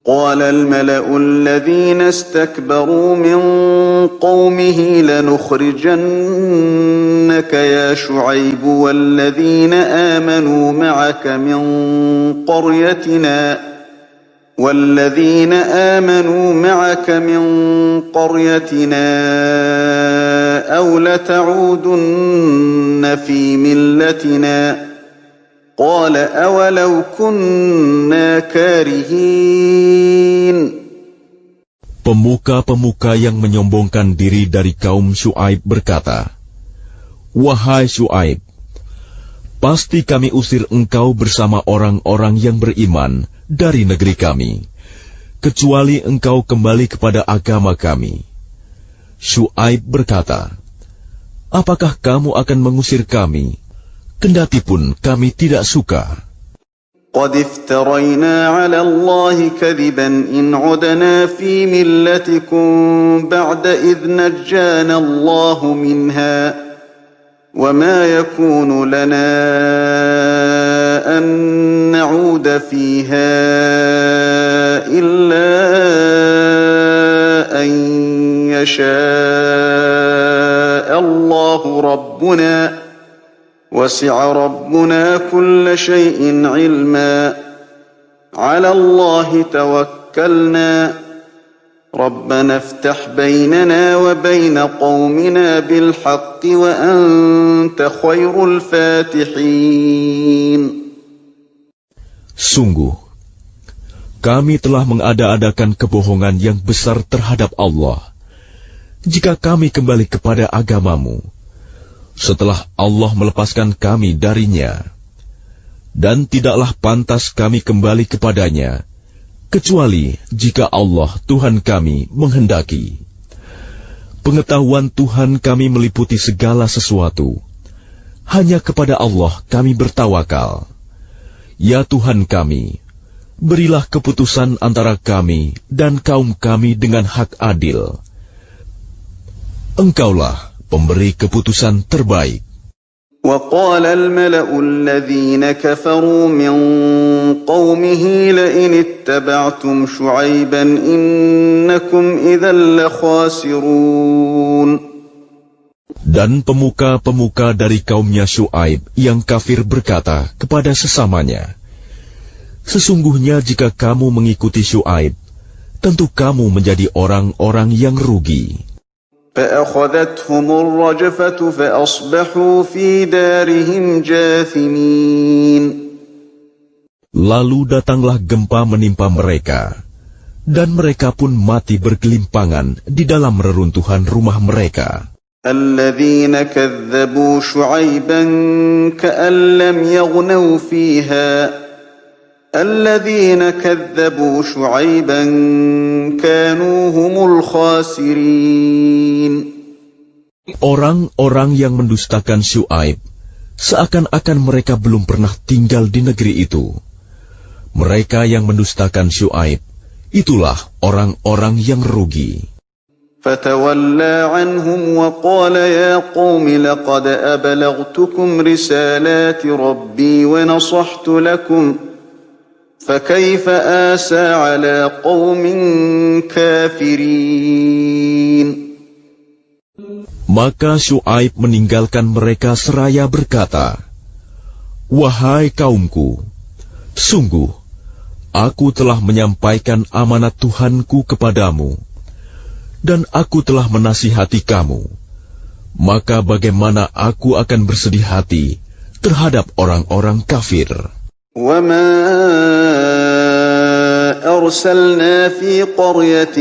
قال الملأ الذين استكبروا من قومه لنخرجنك يا شعيب والذين آمنوا معك من قريتنا أو لتعودن في ملتنا قال أولو كنا كارهين. Pemuka-pemuka yang menyombongkan diri dari kaum Syuaib berkata, "Wahai Syuaib, pasti kami usir engkau bersama orang-orang yang beriman dari negeri kami, kecuali engkau kembali kepada agama kami." Syuaib berkata, "Apakah kamu akan mengusir kami, kendati pun kami tidak suka?" قد افترينا على الله كذبا إن عدنا في ملتكم بعد إذ نجانا الله منها وما يكون لنا أن نعود فيها إلا أن يشاء الله ربنا وسع ربنا كل شيء علما على الله توكلنا ربنا افتح بيننا وبين قومنا بالحق وأنت خير الفاتحين. Sungguh, kami telah mengada-adakan kebohongan yang besar terhadap Allah. Jika kami kembali kepada agamamu, setelah Allah melepaskan kami darinya, dan tidaklah pantas kami kembali kepadanya, kecuali jika Allah Tuhan kami menghendaki. Pengetahuan Tuhan kami meliputi segala sesuatu. Hanya kepada Allah kami bertawakal. Ya Tuhan kami, berilah keputusan antara kami dan kaum kami dengan hak adil. Engkaulah pemberi keputusan terbaik. وقال الملأ الذين كفروا من قومه لئن اتبعتم شعيبا إنكم إذا لخاسرون. Dan pemuka-pemuka dari kaumnya Syuaib yang kafir berkata kepada sesamanya, "Sesungguhnya jika kamu mengikuti Syuaib, tentu kamu menjadi orang-orang yang rugi." فأخذتهم الرجفة فأصبحوا في دارهم جاثمين. Lalu datanglah gempa menimpa mereka, dan mereka pun mati bergelimpangan di dalam reruntuhan rumah mereka. الذين كذبوا شعيبا كأن لم يغنوا فيها الذين كذبوا شعيبا كانوا هم الخاسرين. Orang-orang yang mendustakan Syuaib, seakan-akan mereka belum pernah tinggal di negeri itu. Mereka yang mendustakan Syuaib, itulah orang-orang yang rugi. فتولى عنهم وقال يا قوم لقد أبلغتكم رسالات ربي ونصحت لكم فكيف آسى على قوم كافرين. Maka Syuaib meninggalkan mereka seraya berkata, "Wahai kaumku, sungguh, aku telah menyampaikan amanat Tuhanku kepadamu, dan aku telah menasihati kamu. Maka bagaimana aku akan bersedih hati terhadap orang-orang kafir?" وَمَا أَرْسَلْنَا فِي قَرْيَةٍ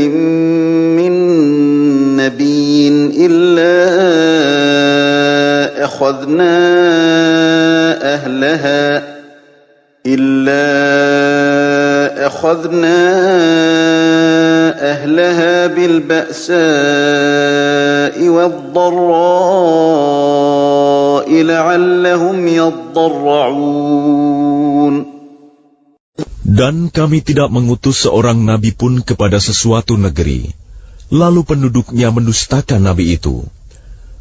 مِّن نَّبِيٍّ إِلَّا أَخَذْنَا أَهْلَهَا بِالْبَأْسَاءِ وَالضَّرَّاءِ لَعَلَّهُمْ يَضَّرَّعُونَ. Dan kami tidak mengutus seorang nabi pun kepada sesuatu negeri, lalu penduduknya mendustakan nabi itu,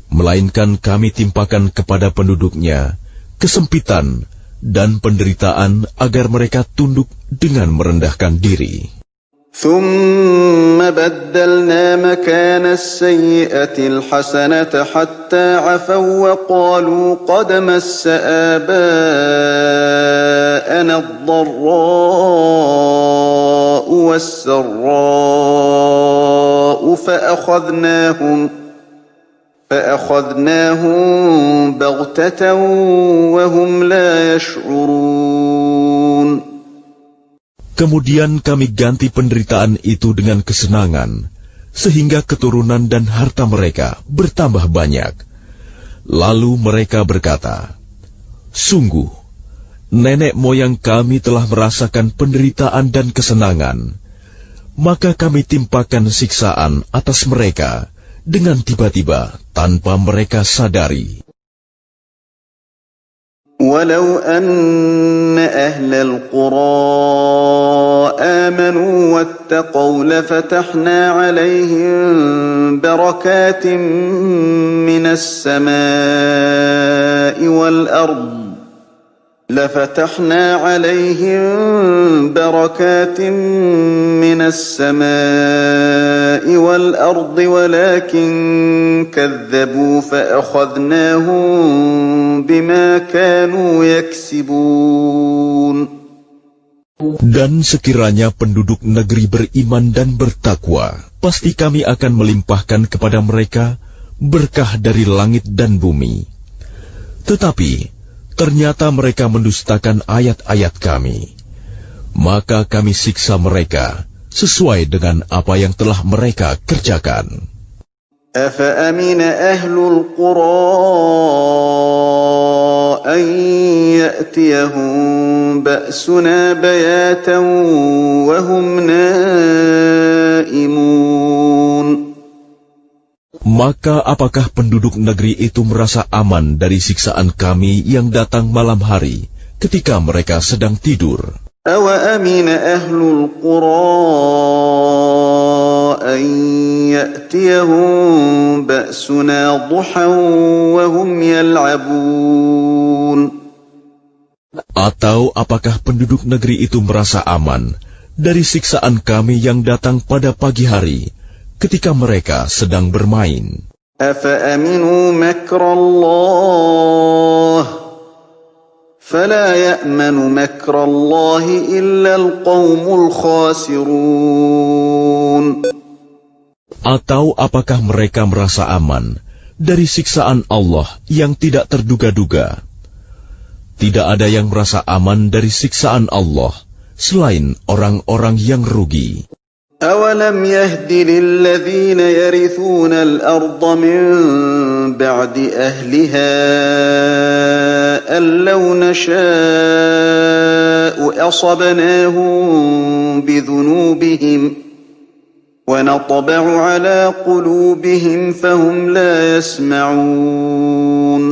melainkan kami timpakan kepada penduduknya kesempitan dan penderitaan agar mereka tunduk dengan merendahkan diri. ثم بدلنا مكان السيئة الحسنة حتى عفوا وقالوا قد مس آباءنا الضراء والسراء فأخذناهم بغتة وهم لا يشعرون. Kemudian kami ganti penderitaan itu dengan kesenangan, sehingga keturunan dan harta mereka bertambah banyak. Lalu mereka berkata, "Sungguh, nenek moyang kami telah merasakan penderitaan dan kesenangan, maka kami timpakan siksaan atas mereka dengan tiba-tiba tanpa mereka sadari." ولو أن أهل القرى آمنوا واتقوا لفتحنا عليهم بركات من السماء والأرض ولكن كذبوا فأخذناهم بما كانوا يكسبون. Dan sekiranya penduduk negeri beriman dan bertakwa, pasti kami akan melimpahkan kepada mereka berkah dari langit dan bumi. Tetapi ternyata mereka mendustakan ayat-ayat kami. Maka kami siksa mereka sesuai dengan apa yang telah mereka kerjakan. أفأمن أهل القرى أن يأتيهم بأسنا بياتا وهم نائمون. Maka apakah penduduk negeri itu merasa aman dari siksaan kami yang datang malam hari ketika mereka sedang tidur? أَوَأَمِنَ أَهْلُ الْقُرَىٰ أَن يَأْتِيَهُم بَأْسُنَا ضُحًى وَهُمْ يَلْعَبُونَ. Atau apakah penduduk negeri itu merasa aman dari siksaan kami yang datang pada pagi hari ketika mereka sedang bermain? أَفَأَمِنُوا مَكْرَ اللَّهِ فَلَا يَأْمَنُ مَكْرَ اللَّهِ إِلَّا الْقَوْمُ الْخَاسِرُونَ. Atau apakah mereka merasa aman dari siksaan Allah yang tidak terduga-duga? Tidak ada yang merasa aman dari siksaan Allah selain orang-orang yang rugi. أَوَلَمْ يَهْدِ لِلَّذِينَ يَرِثُونَ الْأَرْضَ مِن بَعْدِ أَهْلِهَا أَن لَّوْ نَشَاءُ أَصَبْنَاهُم بِذُنُوبِهِمْ وَنَطْبَعُ عَلَىٰ قُلُوبِهِمْ فَهُمْ لَا يَسْمَعُونَ.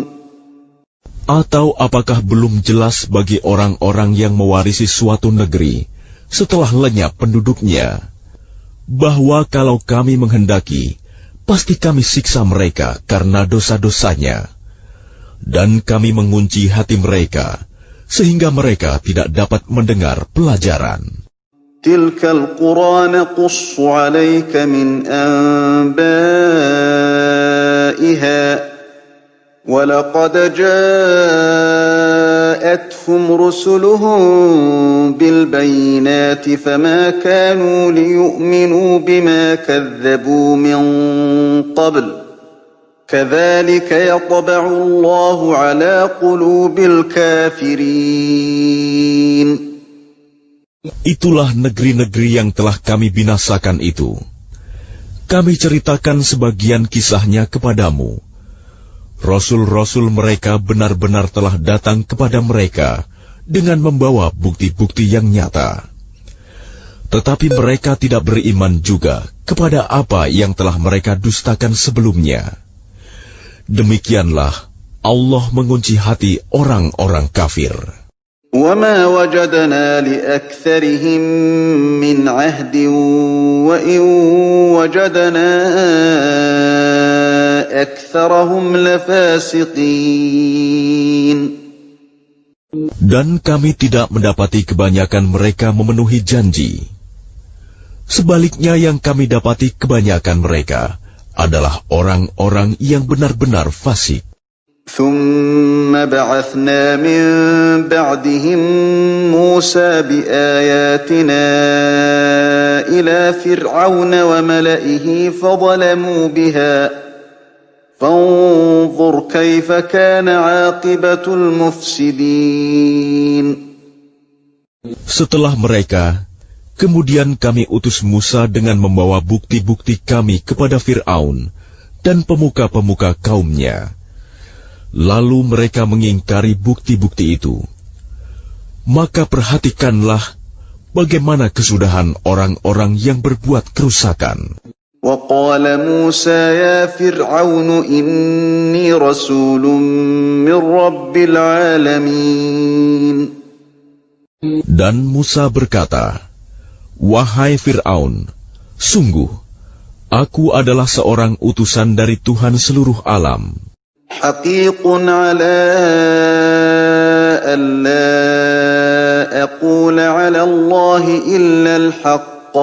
Atau apakah belum jelas bagi orang-orang yang mewarisi suatu negeri setelah lenyap penduduknya, bahwa kalau kami menghendaki, pasti kami siksa mereka karena dosa-dosanya, dan kami mengunci hati mereka, sehingga mereka tidak dapat mendengar pelajaran. Tilkal qura naqussu 'alaika min anba'iha وَلَقَدْ جَاءَتْهُمْ رُسُلُهُم بِالْبَيِّنَاتِ فَمَا كَانُوا لِيُؤْمِنُوا بِمَا كَذَّبُوا مِن قَبْلُ كَذَلِكَ يَطْبَعُ اللَّهُ عَلَىٰ قُلُوبِ الْكَافِرِينَ. Itulah negeri-negeri yang telah kami binasakan itu. Kami ceritakan sebagian kisahnya kepadamu. Rasul-rasul mereka benar-benar telah datang kepada mereka dengan membawa bukti-bukti yang nyata. Tetapi mereka tidak beriman juga kepada apa yang telah mereka dustakan sebelumnya. Demikianlah Allah mengunci hati orang-orang kafir. وَمَا وَجَدْنَا لِأَكْثَرِهِم مِّنْ عَهْدٍ وَإِن وَجَدْنَا أَكْثَرَهُمْ لَفَاسِقِينَ. Dan kami tidak mendapati kebanyakan mereka memenuhi janji. Sebaliknya yang kami dapati kebanyakan mereka adalah orang-orang yang benar-benar fasik. ثم بعثنا من بعدهم موسى بآياتنا إلى فرعون وملئه فظلموا بها فانظر كيف كان عاقبة المفسدين. Setelah mereka, kemudian kami utus Musa dengan membawa bukti-bukti kami kepada Fir'aun dan pemuka-pemuka kaumnya. Lalu mereka mengingkari bukti-bukti itu. Maka perhatikanlah bagaimana kesudahan orang-orang yang berbuat kerusakan. وقال موسى يا فرعون إني رسول من رب العالمين. Dan Musa berkata, "Wahai Fir'aun, sungguh, aku adalah seorang utusan dari Tuhan seluruh alam. حقيق على ألا أقول على الله إلا الحق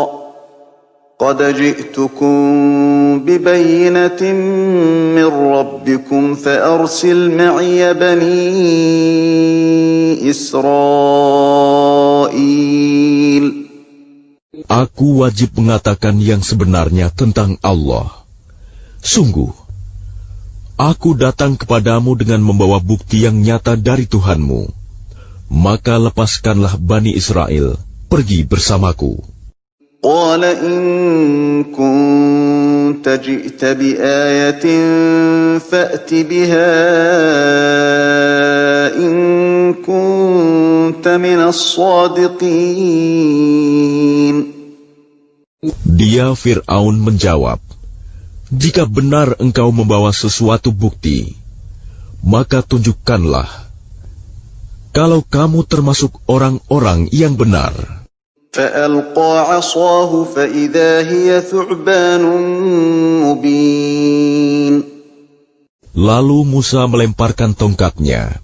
قد جئتكم ببينة من ربكم فأرسل معي بني إسرائيل." Aku wajib mengatakan yang sebenarnya tentang Allah. Sungguh, aku datang kepadamu dengan membawa bukti yang nyata dari Tuhanmu. Maka lepaskanlah Bani Israel, pergi bersamaku. قال إن كنت جئت بآية فأت بها إن كنت من الصادقين. Dia Fir'aun menjawab, "Jika benar engkau membawa sesuatu bukti, maka tunjukkanlah. Kalau kamu termasuk orang-orang yang benar." فألقى عصاه فإذا هي ثعبان مبين. Lalu Musa melemparkan tongkatnya.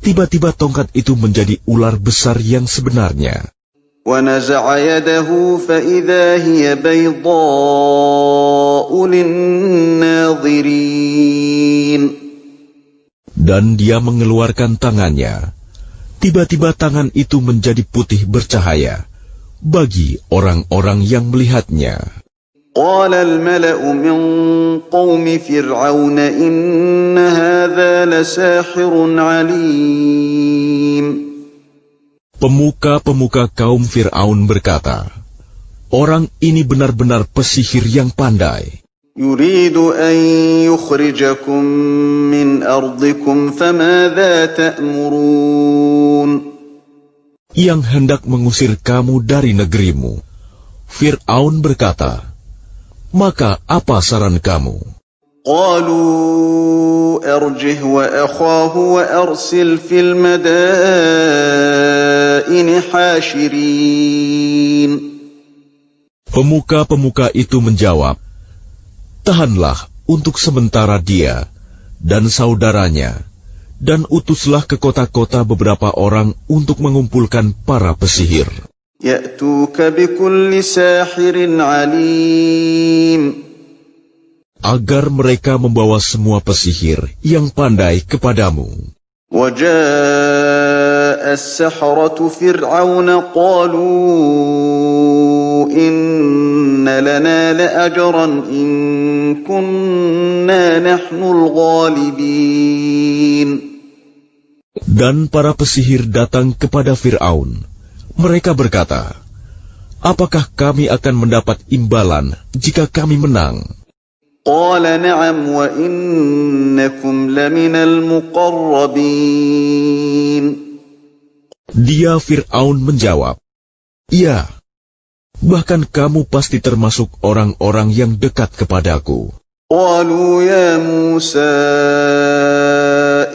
Tiba-tiba tongkat itu menjadi ular besar yang sebenarnya. ونزع يده فإذا هي بيضاء للناظرين. Dan dia mengeluarkan tangannya. Tiba-tiba tangan itu menjadi putih bercahaya bagi orang-orang yang melihatnya. قال الملأ من قوم فرعون إن هذا لساحر عليم. Pemuka-pemuka kaum Fir'aun berkata, "Orang ini benar-benar pesihir yang pandai. يريد أن يخرجكم من أرضكم فماذا تأمرون. Yang hendak mengusir kamu dari negerimu." Fir'aun berkata, "Maka apa saran kamu?" قالوا أرجه وأخاه وأرسل في المدائن حاشرين. Pemuka-pemuka itu menjawab, "Tahanlah untuk sementara dia dan saudaranya, dan utuslah ke kota-kota beberapa orang untuk mengumpulkan para pesihir. يأتوك بكل ساحر عليم. Agar mereka membawa semua pesihir yang pandai kepadamu." وجاء السحرة فرعون قالوا إن لنا لأجرا إن كنا نحن الغالبين. Dan para pesihir datang kepada Fir'aun. Mereka berkata, "Apakah kami akan mendapat imbalan jika kami menang?" قال نعم وإنكم لمن المقربين. Dia Fir'aun menjawab, "Ya, bahkan kamu pasti termasuk orang-orang yang dekat kepadaku." قالوا يا موسى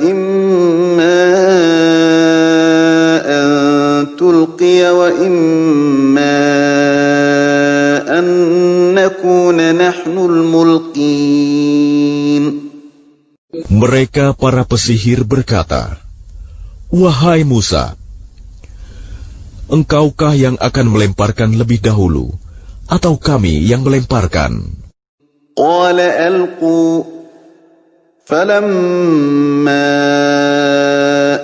إما أن تلقي وإما أن نكون نحن الملقين. Mereka para pesihir berkata, "Wahai Musa, engkaukah yang akan melemparkan lebih dahulu, atau kami yang melemparkan? قال ألقوا فلما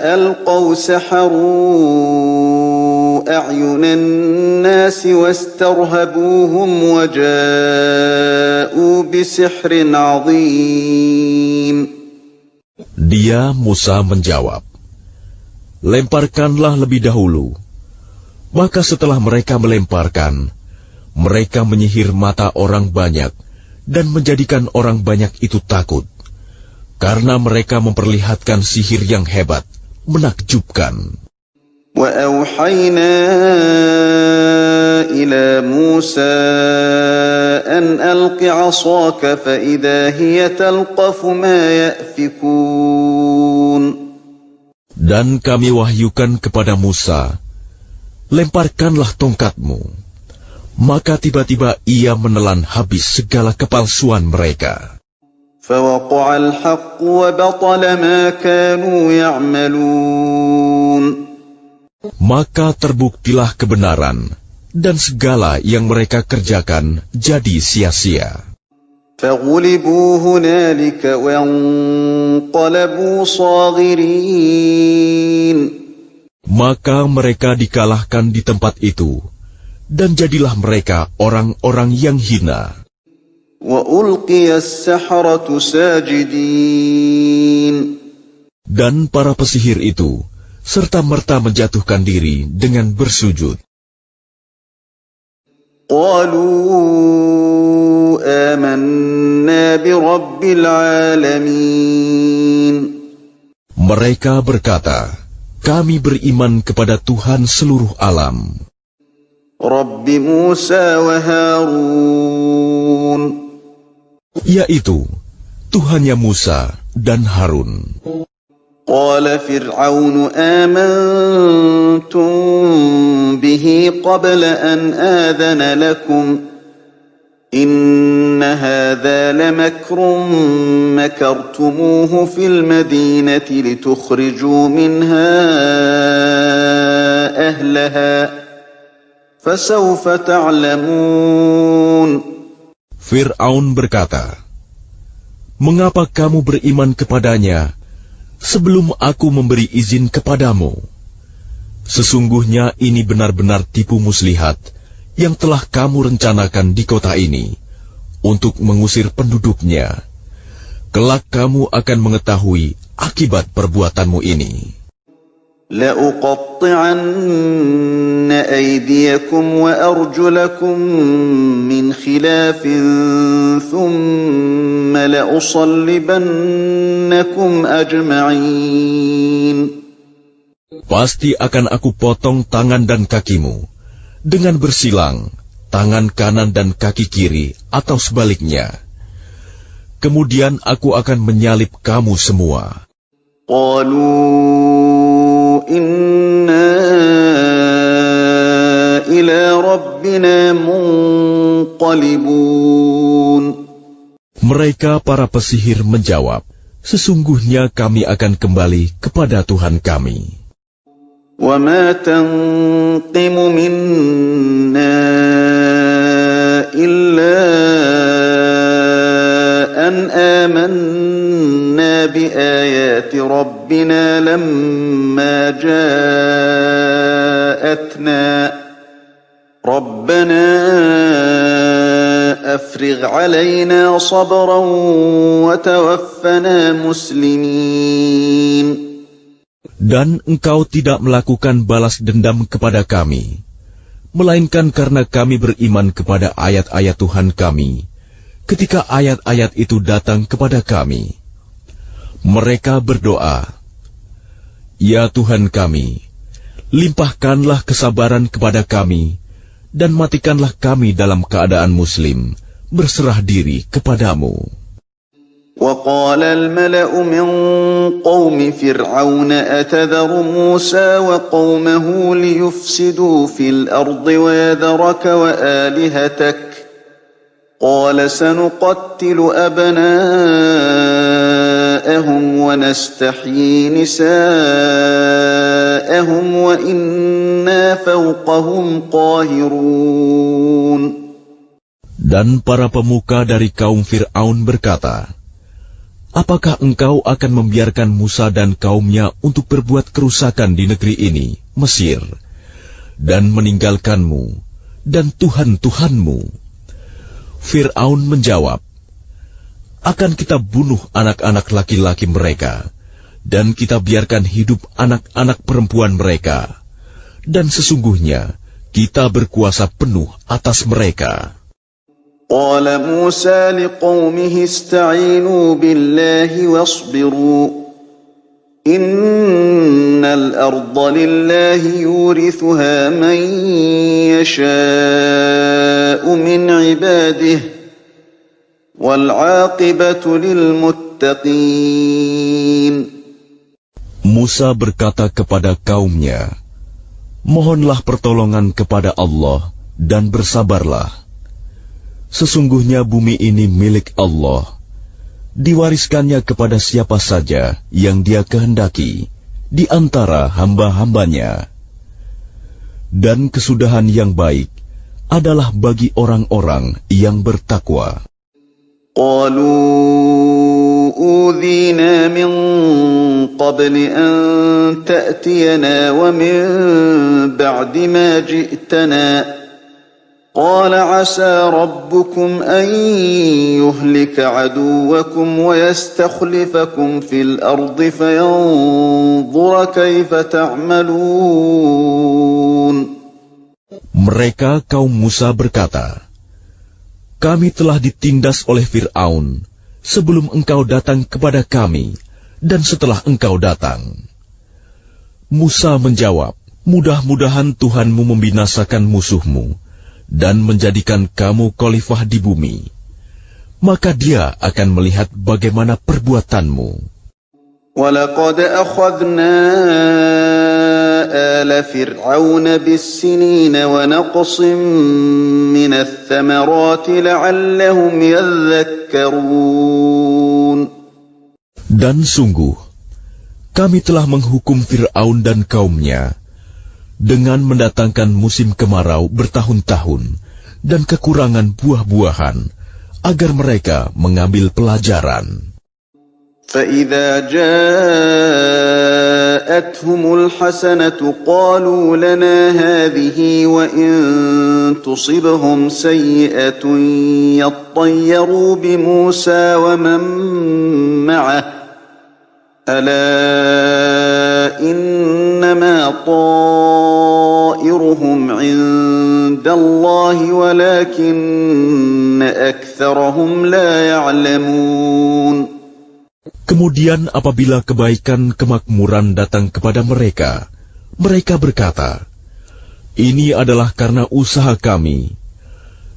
ألقوا سحروا أعين الناس واسترهبوهم وجاءوا بسحر عظيم. Dia Musa menjawab, lemparkanlah lebih dahulu. Maka setelah mereka melemparkan, mereka menyihir mata orang banyak dan menjadikan orang banyak itu takut. Karena mereka memperlihatkan sihir yang hebat, menakjubkan. وَأَوْحَيْنَا إِلَى مُوسَىٰ أَنْ أَلْقِ عَصَاكَ فَإِذَا هِيَ تَلْقَفُ مَا يَأْفِكُونَ. Dan kami wahyukan kepada Musa, lemparkanlah tongkatmu. Maka tiba-tiba ia menelan habis segala kepalsuan mereka. فَوَقَعَ الْحَقُّ وَبَطَلَ مَا كَانُوا يَعْمَلُونَ. Maka terbuktilah kebenaran, dan segala yang mereka kerjakan jadi sia-sia. فَغُلِبُوا هُنَالِكَ وَانقَلَبُوا صَاغِرِينَ. Maka mereka dikalahkan di tempat itu, dan jadilah mereka orang-orang yang hina. وَأُلْقِيَ السَّحَرَةُ سَاجِدِينَ. Dan para pesihir itu serta-merta menjatuhkan diri dengan bersujud. قَالُوا آمَنَّا بِرَبِّ الْعَالَمِينَ. Mereka berkata, kami beriman kepada Tuhan seluruh alam, رَبِّ مُوسَى وَهَارُونَ. yaitu Tuhannya Musa dan Harun. قال فرعون آمنتم به قبل أن آذن لكم إن هذا لمكر مكرتموه في المدينة لتخرجوا منها أهلها فسوف تعلمون. Fir'aun berkata, mengapa kamu beriman kepadanya sebelum aku memberi izin kepadamu? Sesungguhnya ini benar-benar tipu muslihat yang telah kamu rencanakan di kota ini untuk mengusir penduduknya. Kelak kamu akan mengetahui akibat perbuatanmu ini. لأقطعن أيديكم وأرجلكم من خلاف ثم لأصلبنكم أجمعين. Pasti akan aku potong tangan dan kakimu dengan bersilang, tangan kanan dan kaki kiri atau sebaliknya. Kemudian aku akan menyalib kamu semua. قالوا إنا إلى ربنا منقلبون. Mereka para pesihir menjawab, sesungguhnya kami akan kembali kepada Tuhan kami. وما تنقم منا إلا أن آمنا بآيات ربنا لما جاءتنا ربنا أفرغ علينا صبرا وتوفنا مسلمين. Dan engkau tidak melakukan balas dendam kepada kami, melainkan karena kami beriman kepada ayat-ayat Tuhan kami, ketika ayat-ayat itu datang kepada kami. Mereka berdoa, ya Tuhan kami, limpahkanlah kesabaran kepada kami, dan matikanlah kami dalam keadaan muslim, berserah diri kepadamu. وقال الملأ من قوم فرعون أتذر موسى وقومه ليفسدوا في الأرض ويذرك وآلهتك قال سنقتل أبناءهم ونستحيي نساءهم وإنا فوقهم قاهرون. Dan para pemuka dari kaum Fir'aun berkata, apakah engkau akan membiarkan Musa dan kaumnya untuk berbuat kerusakan di negeri ini, Mesir, dan meninggalkanmu dan Tuhan-Tuhanmu? Fir'aun menjawab, akan kita bunuh anak-anak laki-laki mereka, dan kita biarkan hidup anak-anak perempuan mereka, dan sesungguhnya kita berkuasa penuh atas mereka. قال موسى لقومه استعينوا بالله واصبروا إن الأرض لله يورثها من يشاء من عباده والعاقبة للمتقين. Musa berkata kepada kaumnya, mohonlah pertolongan kepada Allah dan bersabarlah. Sesungguhnya bumi ini milik Allah, diwariskannya kepada siapa saja yang Dia kehendaki di antara hamba-hambanya. Dan kesudahan yang baik adalah bagi orang-orang yang bertakwa. قالوا أوذينا من قبل أن تأتينا ومن بعد ما جئتنا قال عسى ربكم أن يهلك عدوكم ويستخلفكم في الأرض فينظر كيف تعملون. Mereka kaum Musa berkata, kami telah ditindas oleh Fir'aun sebelum engkau datang kepada kami dan setelah engkau datang. Musa menjawab, mudah-mudahan Tuhanmu membinasakan musuhmu dan menjadikan kamu khalifah di bumi, maka Dia akan melihat bagaimana perbuatanmu. وَلَقَدْ أَخَذْنَا آلَ فِرْعَوْنَ بِالسِّنِينَ وَنَقْصٍ مِّنَ الثَّمَرَاتِ لَعَلَّهُمْ يَذَّكَّرُونَ. Dan sungguh, kami telah menghukum Fir'aun dan kaumnya dengan mendatangkan musim kemarau bertahun-tahun dan kekurangan buah-buahan, agar mereka mengambil pelajaran. فَإِذَا جَاءَتْهُمُ الْحَسَنَةُ قَالُوا لَنَا هَٰذِهِ وَإِن تُصِبْهُمْ سَيِّئَةٌ يَطَّيَّرُوا بِمُوسَىٰ وَمَن مَّعَهُ أَلَا إِنَّمَا طَائِرُهُمْ عِندَ اللَّهِ وَلَٰكِنَّ أَكْثَرَهُمْ لَا يَعْلَمُونَ. Kemudian apabila kebaikan kemakmuran datang kepada mereka, mereka berkata, ini adalah karena usaha kami.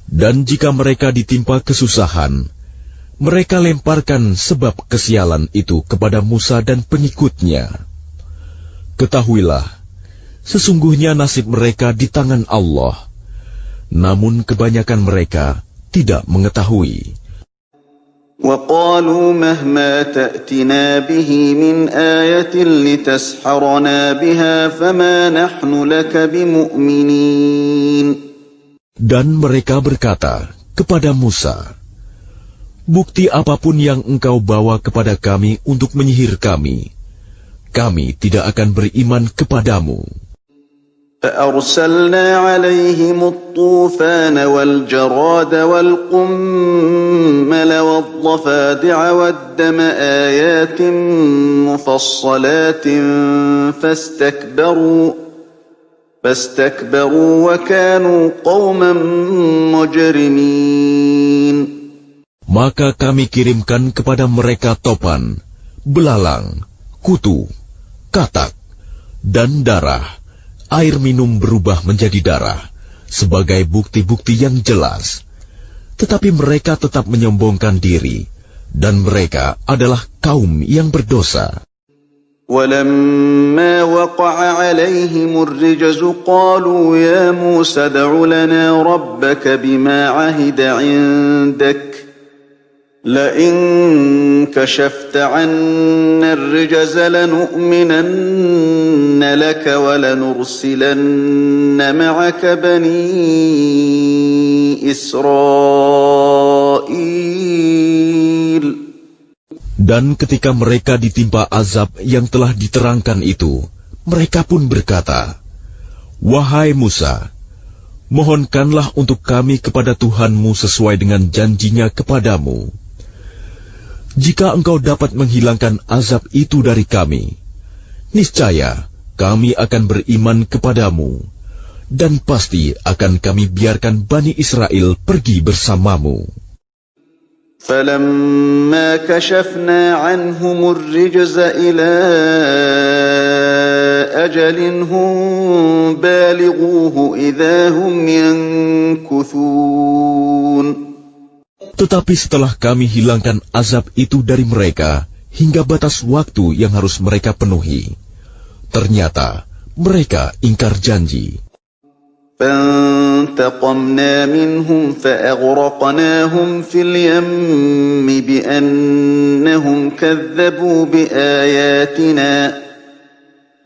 Dan jika mereka ditimpa kesusahan, mereka lemparkan sebab kesialan itu kepada Musa dan pengikutnya. Ketahuilah, sesungguhnya nasib mereka di tangan Allah, namun kebanyakan mereka tidak mengetahui. وَقَالُوا مَهْمَا تَأْتِنَا بِهِ مِنْ آيَةٍ لِتَسْحَرَنَا بِهَا فَمَا نَحْنُ لَكَ بِمُؤْمِنِينَ. Dan mereka berkata kepada Musa, bukti apapun yang engkau bawa kepada kami untuk menyihir kami, kami tidak akan beriman kepadamu. فَأَرْسَلْنَا عَلَيْهِمُ الطُّوفَانَ وَالْجَرَادَ وَالْقُمَّلَ وَالضَّفَادِعَ وَالدَّمَ آيَاتٍ مُفَصَّلَاتٍ فَاسْتَكْبَرُوا وَكَانُوا قَوْمًا مُجْرِمِينَ. Maka kami kirimkan kepada mereka topan, belalang, kutu, katak, dan darah. Air minum berubah menjadi darah sebagai bukti-bukti yang jelas. Tetapi mereka tetap menyombongkan diri, dan mereka adalah kaum yang berdosa. وَلَمَّا وَقَعَ عَلَيْهِمُ الرِّجْزُ قَالُوا يَا مُوسَى ادْعُ لَنَا رَبَّكَ بِمَا عَهِدَ عِندَكَ لَئِن كَشَفْتَ عَنَّا الرِّجْزَ لَنُؤْمِنَنَّ لَكَ وَلَنُرْسِلَنَّ مَعَكَ بَنِي إسرائيل. Dan ketika mereka ditimpa azab yang telah diterangkan itu, mereka pun berkata, "Wahai Musa, mohonkanlah untuk kami kepada Tuhanmu sesuai dengan janjinya kepadamu. Jika engkau dapat menghilangkan azab itu dari kami, niscaya kami akan beriman kepadamu, dan pasti akan kami biarkan Bani Israel pergi bersamamu." فَلَمَّا كَشَفْنَا عَنْهُمُ الرِّجْزَ إِلَىٰ أَجَلٍ هُمْ بَالِغُوهُ إِذَا هُمْ يَنكُثُونَ. Tetapi setelah kami hilangkan azab itu dari mereka hingga batas waktu yang harus mereka penuhi, ternyata mereka ingkar janji. فَانْتَقَمْنَا مِنْهُمْ فَأَغْرَقْنَاهُمْ فِي الْيَمِّ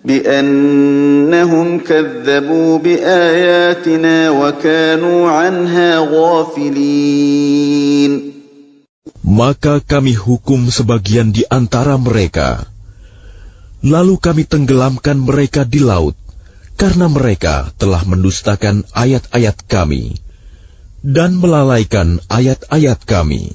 بِأَنَّهُمْ كَذَّبُوا بِآيَاتِنَا وَكَانُوا عَنْهَا غَافِلِينَ. Maka kami hukum sebagian di antara mereka, lalu kami tenggelamkan mereka di laut, karena mereka telah mendustakan ayat-ayat kami dan melalaikan ayat-ayat kami.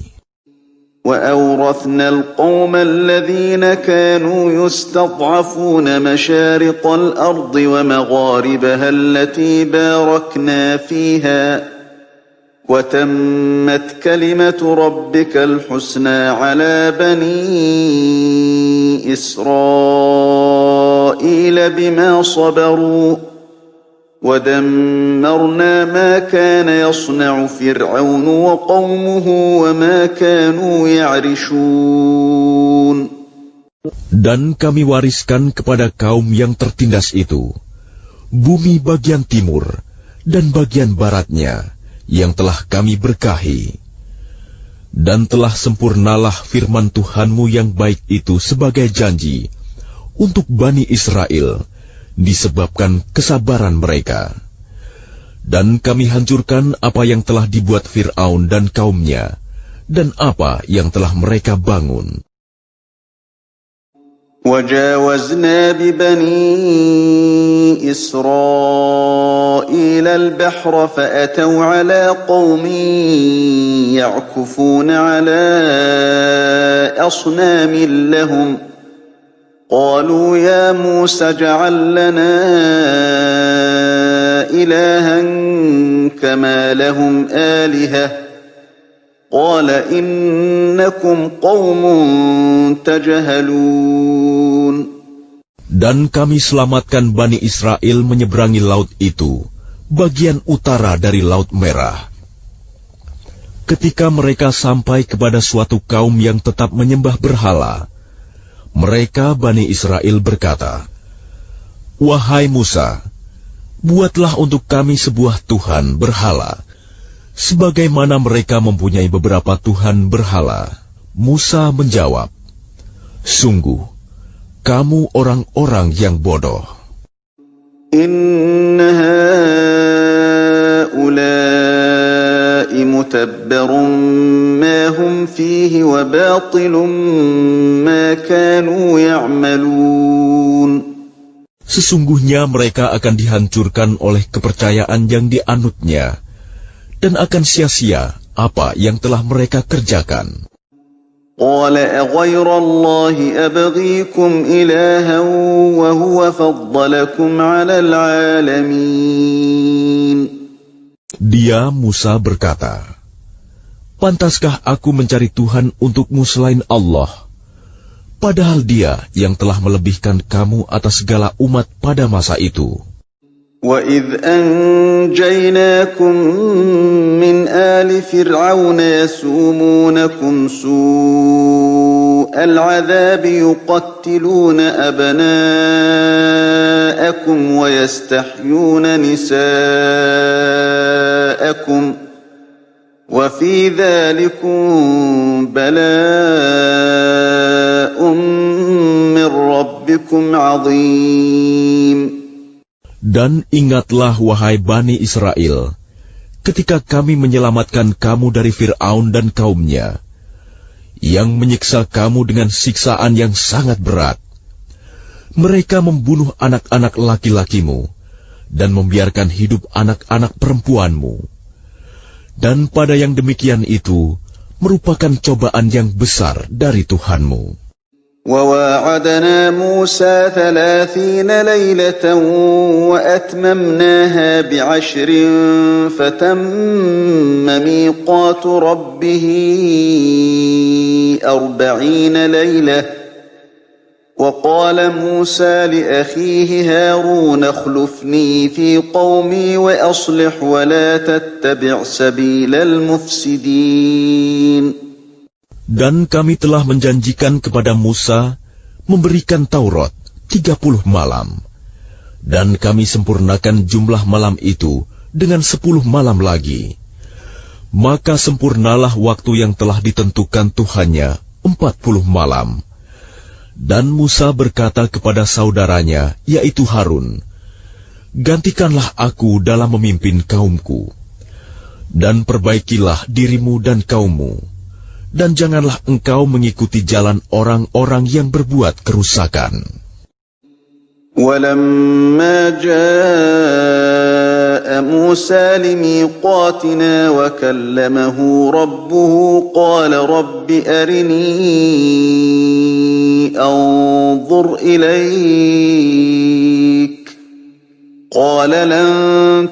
وَأَوْرَثْنَا الْقَوْمَ الَّذِينَ كَانُوا يُسْتَضْعَفُونَ مَشَارِقَ الْأَرْضِ وَمَغَارِبَهَا الَّتِي بَارَكْنَا فِيهَا ۖ وَتَمَّتْ كَلِمَةُ رَبِّكَ الْحُسْنَى عَلَىٰ بَنِي إِسْرَائِيلَ بِمَا صَبَرُوا ۖ وَدَمَّرْنَا مَا كَانَ يَصْنَعُ فِرْعَوْنُ وَقَوْمُهُ وَمَا كَانُوا يَعْرِشُونَ. Dan kami wariskan kepada kaum yang tertindas itu bumi bagian timur dan bagian baratnya yang telah kami berkahi. Dan telah sempurnalah firman Tuhanmu yang baik itu sebagai janji untuk Bani Israel disebabkan kesabaran mereka. Dan kami hancurkan apa yang telah dibuat Fir'aun dan kaumnya, dan apa yang telah mereka bangun. وَجَاوَزْنَا بِبَنِي إِسْرَائِيلَ الْبَحْرَ فَأَتَوْا عَلَىٰ قَوْمٍ يَعْكُفُونَ عَلَىٰ أَصْنَامٍ لَّهُمْ قَالُوا يَا مُوسَى اجْعَل لَّنَا إِلَٰهًا كَمَا لَهُمْ آلِهَةٌ قَالَ إِنَّكُمْ قَوْمٌ تَجْهَلُونَ. Dan kami selamatkan Bani Israel menyeberangi laut itu, bagian utara dari Laut Merah. Ketika mereka sampai kepada suatu kaum yang tetap menyembah berhala, mereka Bani Israel berkata, "Wahai Musa, buatlah untuk kami sebuah Tuhan berhala, sebagaimana mereka mempunyai beberapa Tuhan berhala." Musa menjawab, "Sungguh, kamu orang-orang yang bodoh. Inna haula'i mutabbarun ma hum fihi wa batilun ma kanu ya'malun." Sesungguhnya mereka akan dihancurkan oleh kepercayaan yang dianutnya, dan akan sia-sia apa yang telah mereka kerjakan. قَالَ أَغَيْرَ اللَّهِ أَبْغِيكُمْ إِلَٰهًا وَهُوَ فَضَّلَكُمْ عَلَى الْعَالَمِينَ. Dia, Musa, berkata, "Pantaskah aku mencari Tuhan untukmu selain Allah, padahal Dia yang telah melebihkan kamu atas segala umat pada masa itu?" وَإِذْ أَنْجَيْنَاكُمْ مِنْ آلِ فِرْعَوْنَ يَسُومُونَكُمْ سُوءَ الْعَذَابِ يُقَتِّلُونَ أَبْنَاءَكُمْ وَيَسْتَحْيُونَ نِسَاءَكُمْ وَفِي ذَلِكُمْ بَلَاءٌ مِّن رَّبِّكُمْ عَظِيمٌ. Dan ingatlah, wahai Bani Israel, ketika kami menyelamatkan kamu dari Fir'aun dan kaumnya, yang menyiksa kamu dengan siksaan yang sangat berat. Mereka membunuh anak-anak laki-lakimu dan membiarkan hidup anak-anak perempuanmu. Dan pada yang demikian itu merupakan cobaan yang besar dari Tuhanmu. وواعدنا موسى 30 ليلة وأتممناها ب10 فتم ميقات ربه 40 ليلة وقال موسى لأخيه هارون اخلفني في قومي وأصلح ولا تتبع سبيل المفسدين. Dan kami telah menjanjikan kepada Musa memberikan Taurat 30 malam. Dan kami sempurnakan jumlah malam itu dengan 10 malam lagi. Maka sempurnalah waktu yang telah ditentukan Tuhannya 40 malam. Dan Musa berkata kepada saudaranya, yaitu Harun, "Gantikanlah aku dalam memimpin kaumku, dan perbaikilah dirimu dan kaummu. Dan janganlah engkau mengikuti jalan orang-orang yang berbuat kerusakan." وَلَمَّا جَاءَ مُوسَى لِمِيقَاتِنَا وَكَلَّمَهُ رَبُّهُ قَالَ رَبِّ أَرِنِي أَنظُرْ إِلَيْكَ قَالَ لَن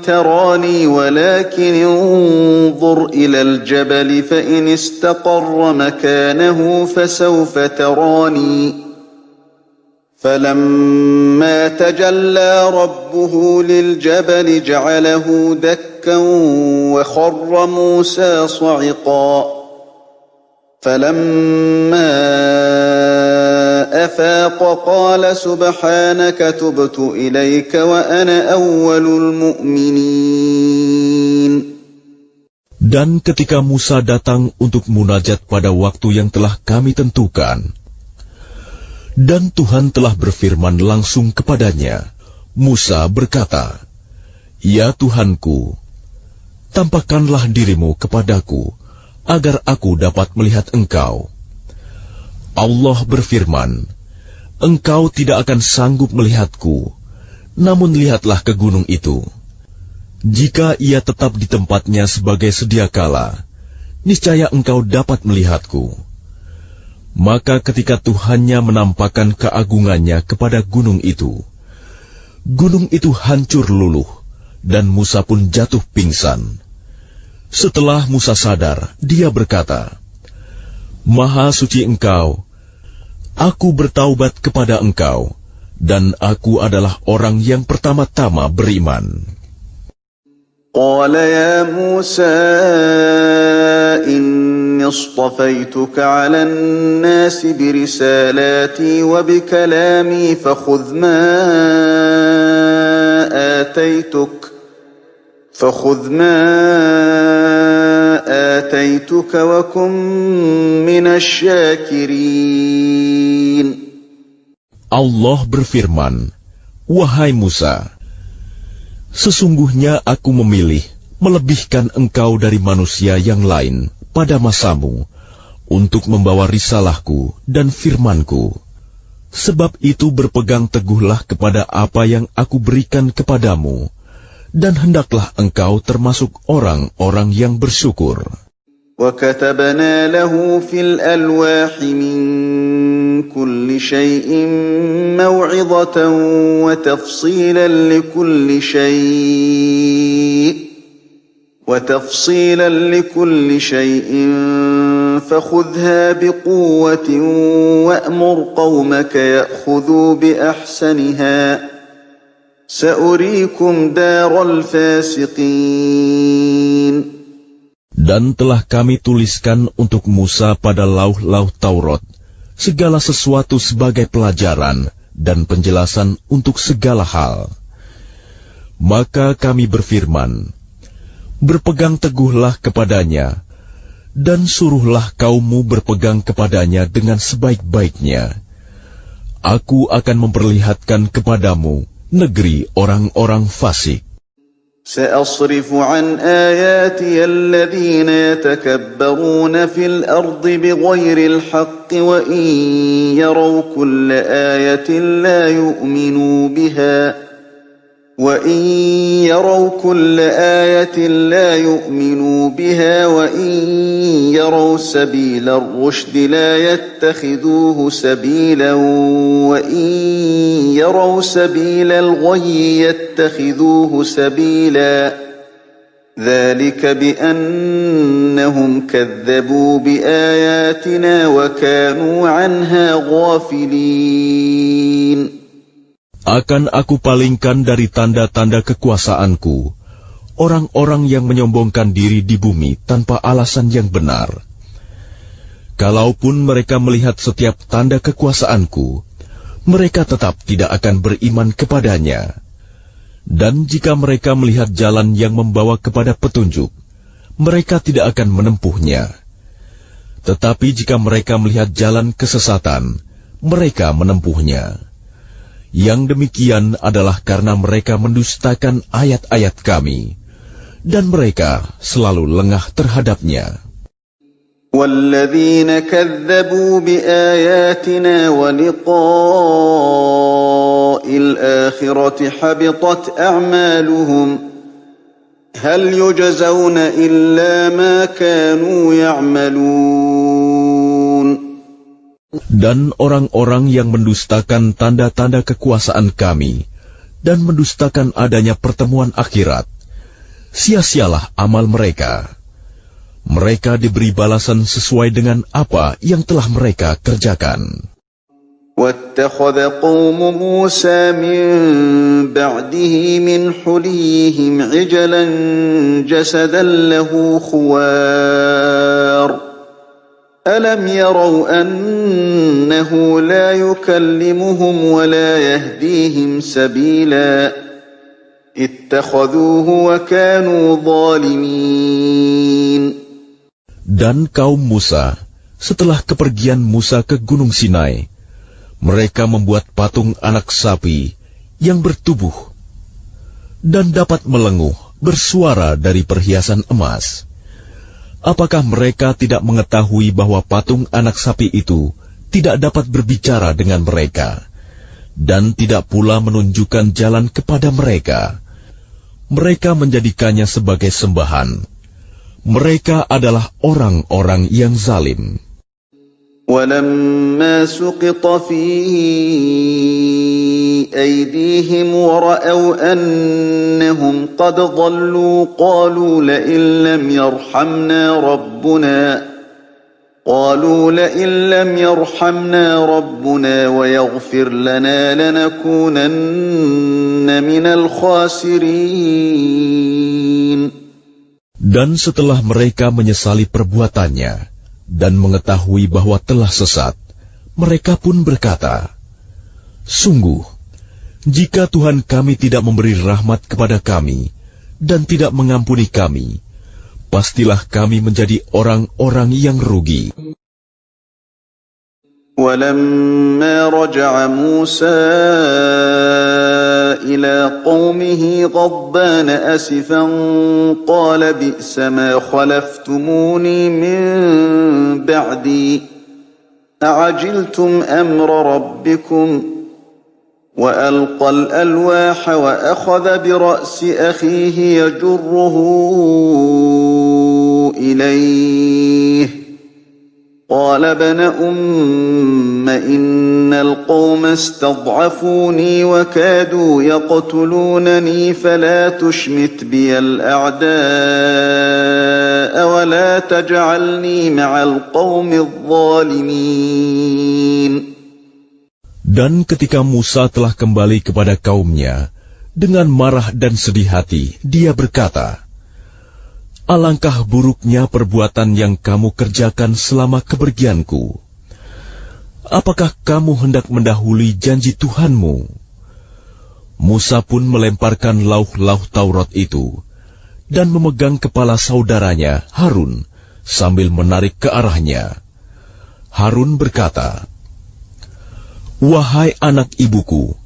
تَرَانِي وَلَكِنِ انظُرْ إِلَى الْجَبَلِ فَإِنِ اسْتَقَرَّ مَكَانَهُ فَسَوْفَ تَرَانِي فَلَمَّا تَجَلَّى رَبُّهُ لِلْجَبَلِ جَعَلَهُ دَكًّا وَخَرَّ مُوسَى صَعِقًا فَلَمَّا أَفَاقَ قَالَ سُبْحَانَكَ تُبْتُ إِلَيْكَ وَأَنَا أَوَّلُ الْمُؤْمِنِينَ. Dan ketika Musa datang untuk munajat pada waktu yang telah kami tentukan, dan Tuhan telah berfirman langsung kepadanya, Musa berkata, "Ya Tuhanku, tampakkanlah dirimu kepadaku, agar aku dapat melihat engkau." Allah berfirman, "Engkau tidak akan sanggup melihatku, namun lihatlah ke gunung itu. Jika ia tetap di tempatnya sebagai sedia kala, niscaya engkau dapat melihatku." Maka ketika Tuhannya menampakkan keagungannya kepada gunung itu hancur luluh, dan Musa pun jatuh pingsan. Setelah Musa sadar, dia berkata, "Maha suci Engkau, aku bertaubat kepada Engkau, dan aku adalah orang yang pertama-tama beriman." قال يا موسى إني اصطفيتك على الناس برسالاتي وبكلامي فخذ ما آتيتك وكن من الشاكرين. Allah berfirman, "Wahai Musa, sesungguhnya aku memilih melebihkan engkau dari manusia yang lain pada masamu untuk membawa risalahku dan firmanku. Sebab itu berpegang teguhlah kepada apa yang aku berikan kepadamu, dan hendaklah engkau termasuk orang-orang yang bersyukur." وَكَتَبْنَا لَهُ فِي الْأَلْوَاحِ مِنْ كُلِّ شَيْءٍ مَوْعِظَةً وَتَفْصِيلًا لِكُلِّ شَيْءٍ فَخُذْهَا بِقُوَّةٍ وَأْمُرْ قَوْمَكَ يَأْخُذُوا بِأَحْسَنِهَا سَأُرِيكُمْ دَارَ الْفَاسِقِينَ. Dan telah kami tuliskan untuk Musa pada lauh-lauh Taurat segala sesuatu sebagai pelajaran dan penjelasan untuk segala hal. Maka kami berfirman, "Berpegang teguhlah kepadanya, dan suruhlah kaummu berpegang kepadanya dengan sebaik-baiknya. Aku akan memperlihatkan kepadamu negeri orang-orang fasik." سأصرف عن آياتي الذين يتكبرون في الأرض بغير الحق وإن يروا كل آية لا يؤمنوا بها وإن يروا سبيل الرشد لا يتخذوه سبيلا وإن يروا سبيل الغي يتخذوه سبيلا ذلك بأنهم كذبوا بآياتنا وكانوا عنها غافلين. Akan aku palingkan dari tanda-tanda kekuasaanku orang-orang yang menyombongkan diri di bumi tanpa alasan yang benar. Kalaupun mereka melihat setiap tanda kekuasaanku, mereka tetap tidak akan beriman kepadanya. Dan jika mereka melihat jalan yang membawa kepada petunjuk, mereka tidak akan menempuhnya. Tetapi jika mereka melihat jalan kesesatan, mereka menempuhnya. Yang demikian adalah karena mereka mendustakan ayat-ayat kami, dan mereka selalu lengah terhadapnya. وَالَّذِينَ كَذَّبُوا بِآيَاتِنَا وَلِقَاءِ الْآخِرَةِ حَبِطَتْ أَعْمَالُهُمْ هَلْ يُجْزَوْنَ إِلَّا مَا كَانُوا يَعْمَلُونَ. Dan orang-orang yang mendustakan tanda-tanda kekuasaan kami dan mendustakan adanya pertemuan akhirat, sia-sialah amal mereka. Mereka diberi balasan sesuai dengan apa yang telah mereka kerjakan. وَاتَّخَذَ قَوْمُ مُوسَى مِن بَعْدِهِ مِنْ حُلِيِّهِمْ عِجْلًا جَسَدًا لَهُ خُوَارٌ أَلَمْ يَرَوْا أَنَّهُ لَا يُكَلِّمُهُمْ وَلَا يَهْدِيهِمْ سَبِيلًا اتَّخَذُوهُ وَكَانُوا ظَالِمِينَ. Dan kaum Musa, setelah kepergian Musa ke Gunung Sinai, mereka membuat patung anak sapi yang bertubuh dan dapat melenguh bersuara dari perhiasan emas. Apakah mereka tidak mengetahui bahwa patung anak sapi itu tidak dapat berbicara dengan mereka, dan tidak pula menunjukkan jalan kepada mereka? Mereka menjadikannya sebagai sembahan. Mereka adalah orang-orang yang zalim. وَلَمَّا سُقِطَ فِي أَيْدِيهِمْ وَرَأَوْا أَنَّهُمْ قَدْ ضَلُّوا قَالُوا لَئِن لَّمْ يَرْحَمْنَا رَبُّنَا وَيَغْفِرْ لَنَا لَنَكُونَنَّ مِنَ الْخَاسِرِينَ. Dan setelah mereka menyesali perbuatannya dan mengetahui bahwa telah sesat, mereka pun berkata, "Sungguh, jika Tuhan kami tidak memberi rahmat kepada kami dan tidak mengampuni kami, pastilah kami menjadi orang-orang yang rugi." وَلَمَّا رَجَعَ مُوسَىٰ إِلَىٰ قَوْمِهِ غَضْبَانَ أَسِفًا قَالَ بِئْسَ مَا خَلَفْتُمُونِي مِن بَعْدِي أَعَجِلْتُمْ أَمْرَ رَبِّكُمْ وَأَلْقَى الْأَلْوَاحَ وَأَخَذَ بِرَأْسِ أَخِيهِ يَجُرُّهُ إِلَيْهِ قال ابن أم إن القوم استضعفوني وكادوا يقتلونني فلا تشمت بي الأعداء ولا تجعلني مع القوم الظالمين. Dan ketika Musa telah kembali kepada kaumnya, dengan marah dan sedih hati, dia berkata, "Alangkah buruknya perbuatan yang kamu kerjakan selama kepergianku. Apakah kamu hendak mendahului janji Tuhanmu?" Musa pun melemparkan lauh-lauh Taurat itu dan memegang kepala saudaranya Harun sambil menarik ke arahnya. Harun berkata, "Wahai anak ibuku,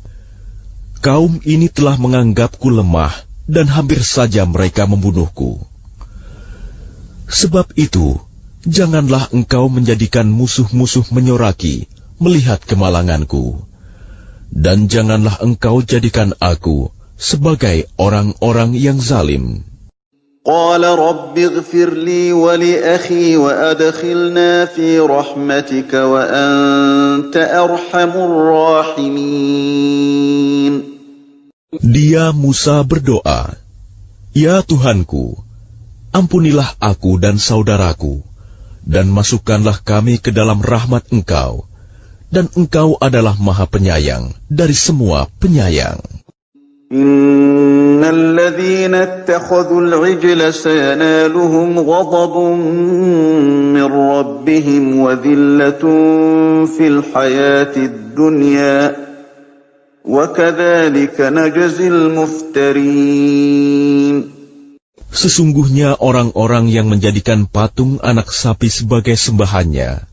kaum ini telah menganggapku lemah dan hampir saja mereka membunuhku. Sebab itu, janganlah engkau menjadikan musuh-musuh menyoraki melihat kemalanganku, dan janganlah engkau jadikan aku sebagai orang-orang yang zalim. قال رب اغفر لي ولأخي وأدخلنا في رحمتك وأنت أرحم الراحمين. Dia Musa berdoa, "Ya Tuhanku, ampunilah aku dan saudaraku, dan masukkanlah kami ke dalam rahmat Engkau, dan Engkau adalah Maha Penyayang dari semua penyayang." إن الذين اتخذوا العجل سينالهم غضب من ربهم وذلة في الحياة الدنيا وكذلك نجزي المفترين. Sesungguhnya orang-orang yang menjadikan patung anak sapi sebagai sembahannya,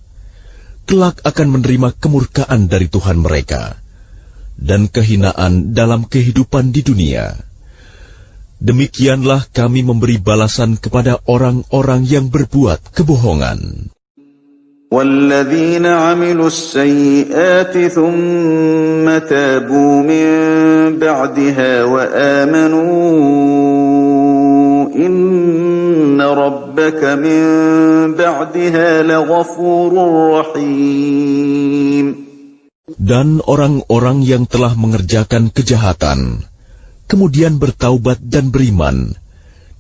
kelak akan menerima kemurkaan dari Tuhan mereka dan kehinaan dalam kehidupan di dunia. Demikianlah kami memberi balasan kepada orang-orang yang berbuat kebohongan. وَالَّذِينَ عَمِلُوا السَّيِّئَاتِ ثُمَّ تَابُوا مِن بَعْدِهَا وَآمَنُوا إِنَّ رَبَّكَ مِن بَعْدِهَا لَغَفُورٌ رَّحِيمٌ. Dan orang-orang yang telah mengerjakan kejahatan, kemudian bertaubat dan beriman,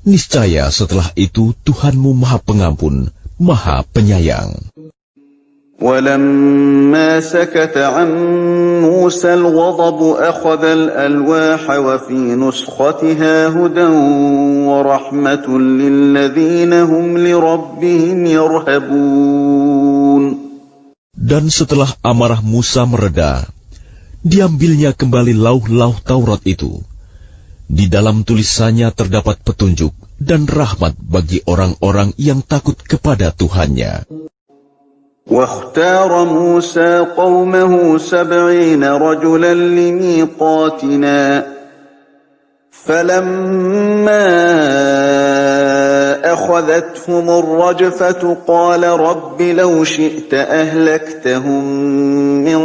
niscaya setelah itu Tuhanmu Maha Pengampun, Maha Penyayang. وَلَمَّا سَكَتَ عَن مُّوسَى الْغَضَبُ أَخَذَ الْأَلْوَاحَ وَفِي نُسْخَتِهَا هُدًى وَرَحْمَةٌ لِّلَّذِينَ هُمْ لِرَبِّهِمْ يَرْهَبُونَ. Dan setelah amarah Musa mereda, diambilnya kembali lauh-lauh Taurat itu. Di dalam tulisannya terdapat petunjuk dan rahmat bagi orang-orang yang takut kepada Tuhannya. وَاخْتَارَ مُوسَى قَوْمَهُ 70 رَجُلًا لِّمِيقَاتِنَا فَلَمَّا أَخَذَتْهُمُ الرَّجْفَةُ قَالَ رَبِّ لَوْ شِئْتَ أَهْلَكْتَهُم مِّن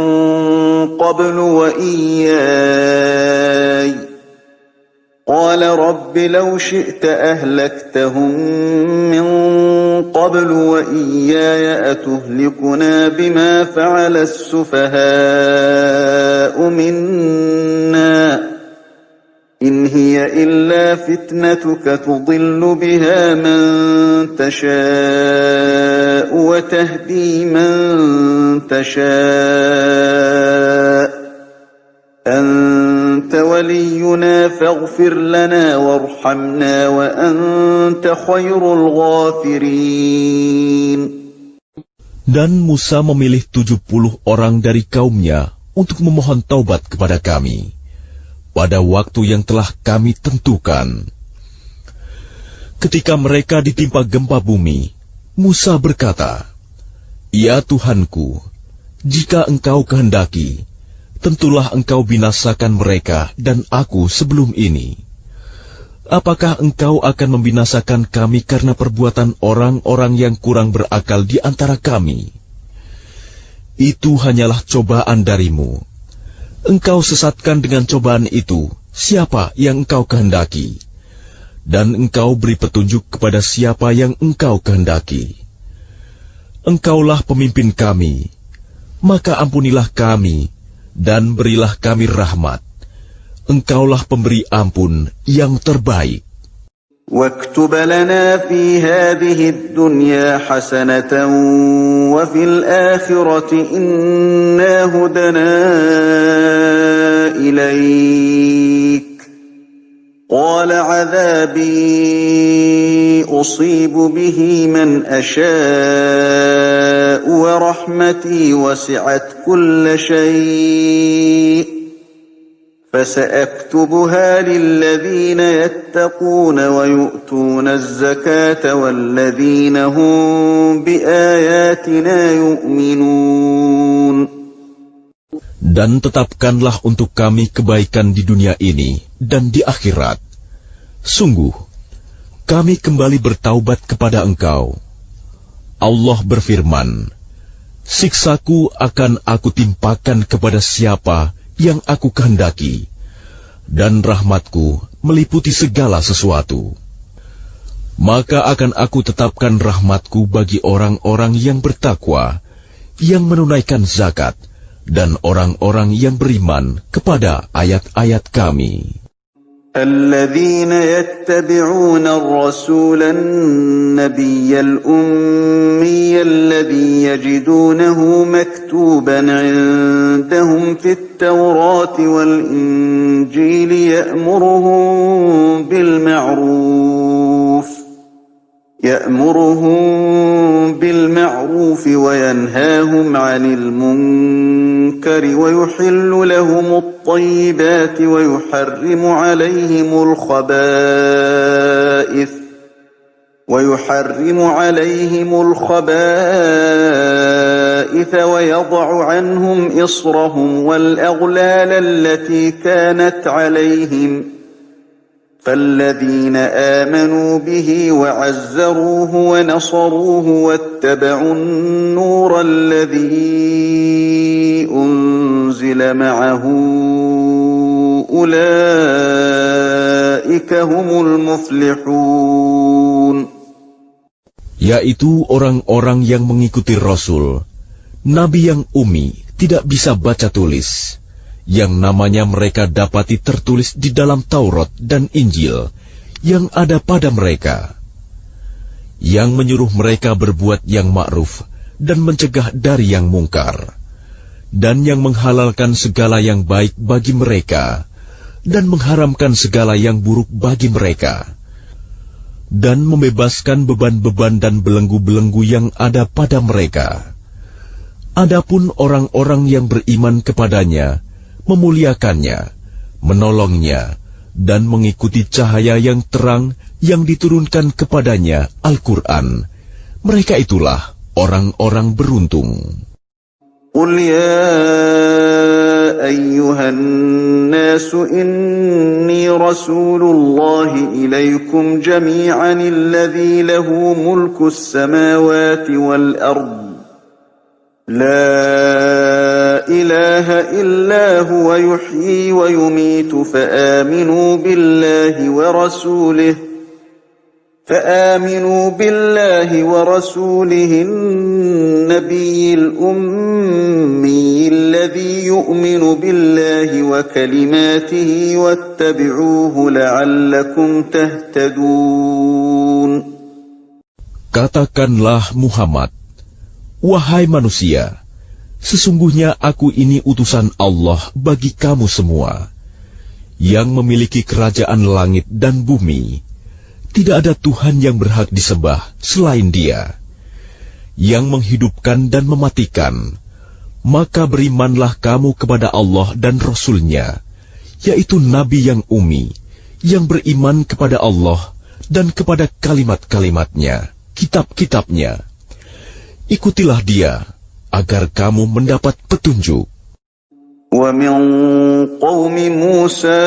قَبْلُ وَإِيَّايَ أَتُهْلِكُنَا بِمَا فَعَلَ السُّفَهَاءُ مِنَّا إِنْ هِيَ إِلَّا فِتْنَتُكَ تُضِلُّ بِهَا مَن تَشَاءُ وَتَهْدِي مَن تَشَاءُ أَنْتَ وَلِيُّنَا فَاغْفِرْ لَنَا وَارْحَمْنَا وَأَنْتَ خَيْرُ الْغَافِرِينَ. Dan Musa memilih 70 orang dari kaumnya untuk memohon taubat kepada kami pada waktu yang telah kami tentukan. Ketika mereka ditimpa gempa bumi, Musa berkata, "Ya Tuhanku, jika Engkau kehendaki, tentulah Engkau binasakan mereka dan aku sebelum ini. Apakah Engkau akan membinasakan kami karena perbuatan orang-orang yang kurang berakal di antara kami? Itu hanyalah cobaan darimu. Engkau sesatkan dengan cobaan itu siapa yang Engkau kehendaki, dan Engkau beri petunjuk kepada siapa yang Engkau kehendaki. Engkaulah pemimpin kami, maka ampunilah kami dan berilah kami rahmat. Engkaulah pemberi ampun yang terbaik." وَاكْتُبْ لَنَا فِي هَٰذِهِ الدُّنْيَا حَسَنَةً وَفِي الْآخِرَةِ إِنَّا هُدْنَا إِلَيْكَ قَالَ عَذَابِي أُصِيبُ بِهِ مَنْ أَشَاءُ وَرَحْمَتِي وَسِعَتْ كُلَّ شَيْءٍ فَسَأَكْتُبُهَا لِلَّذِينَ يَتَّقُونَ وَيُؤْتُونَ الزَّكَاةَ وَالَّذِينَ هُمْ بِآيَاتِنَا يُؤْمِنُونَ. Dan tetapkanlah untuk kami kebaikan di dunia ini dan di akhirat, Sungguh, kami kembali bertaubat kepada Engkau. Allah berfirman, siksaku akan aku timpakan kepada siapa yang aku kehendaki, dan rahmatku meliputi segala sesuatu. Maka akan aku tetapkan rahmatku bagi orang-orang yang bertakwa, yang menunaikan zakat, dan orang-orang yang beriman kepada ayat-ayat kami. الذين يتبعون الرسول النبي الأمي الذي يجدونه مكتوبا عندهم في التوراة والإنجيل يأمرهم بالمعروف وينهاهم عن المنكر ويحل لهم الطيبات ويحرم عليهم الخبائث ويضع عنهم إصرهم والأغلال التي كانت عليهم فالذين آمنوا به وعزروه ونصروه واتبعوا النور الذي أنزل معه أولئك هم المفلحون. Yaitu orang-orang yang mengikuti Rasul, Nabi yang ummi, tidak bisa baca tulis, yang namanya mereka dapati tertulis di dalam Taurat dan Injil yang ada pada mereka, yang menyuruh mereka berbuat yang ma'ruf dan mencegah dari yang mungkar, dan yang menghalalkan segala yang baik bagi mereka dan mengharamkan segala yang buruk bagi mereka, dan membebaskan beban-beban dan belenggu-belenggu yang ada pada mereka. Adapun orang-orang yang beriman kepadanya, memuliakannya, menolongnya, dan mengikuti cahaya yang terang yang diturunkan kepadanya, Al-Quran, mereka itulah orang-orang beruntung. Qul ya ayyuhan nasu inni rasulullahi ilaikum jami'an alladhi lahu mulku as-samawati wal ard la ilaha illa huwa yuhyi wa yumitu fa'aminu billahi wa rasulihi النبي الأمي الذي يؤمن بالله وكلماته واتبعوه لعلكم تهتدون. Katakanlah Muhammad, wahai manusia, sesungguhnya aku ini utusan Allah bagi kamu semua, yang memiliki kerajaan langit dan bumi. Tidak ada Tuhan yang berhak disembah selain Dia, yang menghidupkan dan mematikan. Maka berimanlah kamu kepada Allah dan Rasul-Nya, yaitu Nabi yang ummi, yang beriman kepada Allah dan kepada kalimat-kalimatnya, kitab-kitabnya. Ikutilah Dia, agar kamu mendapat petunjuk. وَمِنْ قَوْمِ مُوسَى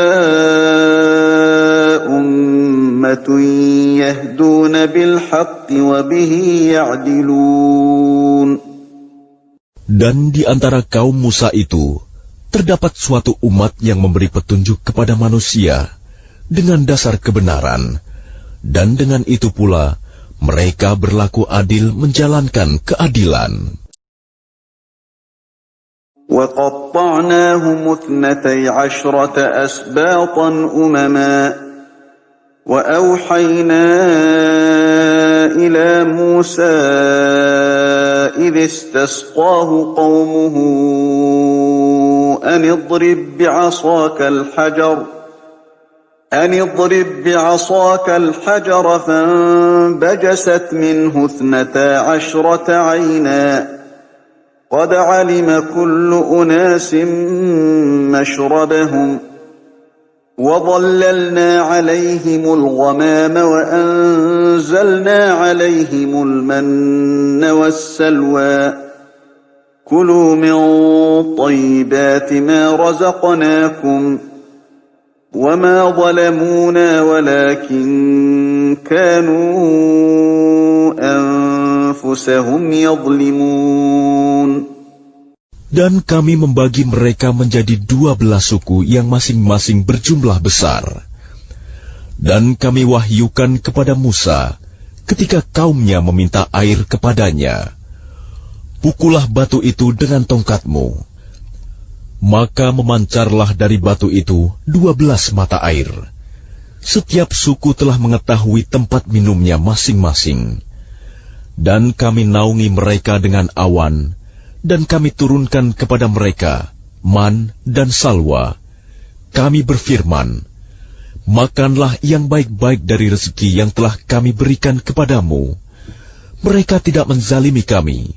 أُمَّةٌ يَهْدُونَ بِالْحَقِّ وَبِهِ يَعْدِلُونَ. Dan di antara kaum Musa itu, terdapat suatu umat yang memberi petunjuk kepada manusia dengan dasar kebenaran, dan dengan itu pula mereka berlaku adil menjalankan keadilan. وَقَطَّعْنَاهُمُ 12 أَسْبَاطًا أُمَمًا وَأَوْحَيْنَا إِلَى مُوسَى إِذِ اسْتَسْقَاهُ قَوْمُهُ أَنِ اضْرِب بِّعَصَاكَ الْحَجَرَ فَانبَجَسَتْ مِنْهُ 12 عَيْنًا قَدْ عَلِمَ كُلُّ أُنَاسٍ مَّشْرَبَهُمْ وَظَلَّلْنَا عَلَيْهِمُ الْغَمَامَ وَأَنزَلْنَا عَلَيْهِمُ الْمَنَّ وَالسَّلْوَىٰ كُلُوا مِن طَيِّبَاتِ مَا رَزَقْنَاكُمْ وما ظلمونا ولكن كانوا أنفسهم يظلمون. Dan kami membagi mereka menjadi 12 suku yang masing-masing berjumlah besar. Dan kami wahyukan kepada Musa ketika kaumnya meminta air kepadanya, pukullah batu itu dengan tongkatmu. Maka memancarlah dari batu itu 12 mata air. Setiap suku telah mengetahui tempat minumnya masing-masing. Dan kami naungi mereka dengan awan, dan kami turunkan kepada mereka man dan salwa. Kami berfirman, makanlah yang baik-baik dari rezeki yang telah kami berikan kepadamu. Mereka tidak menzalimi kami,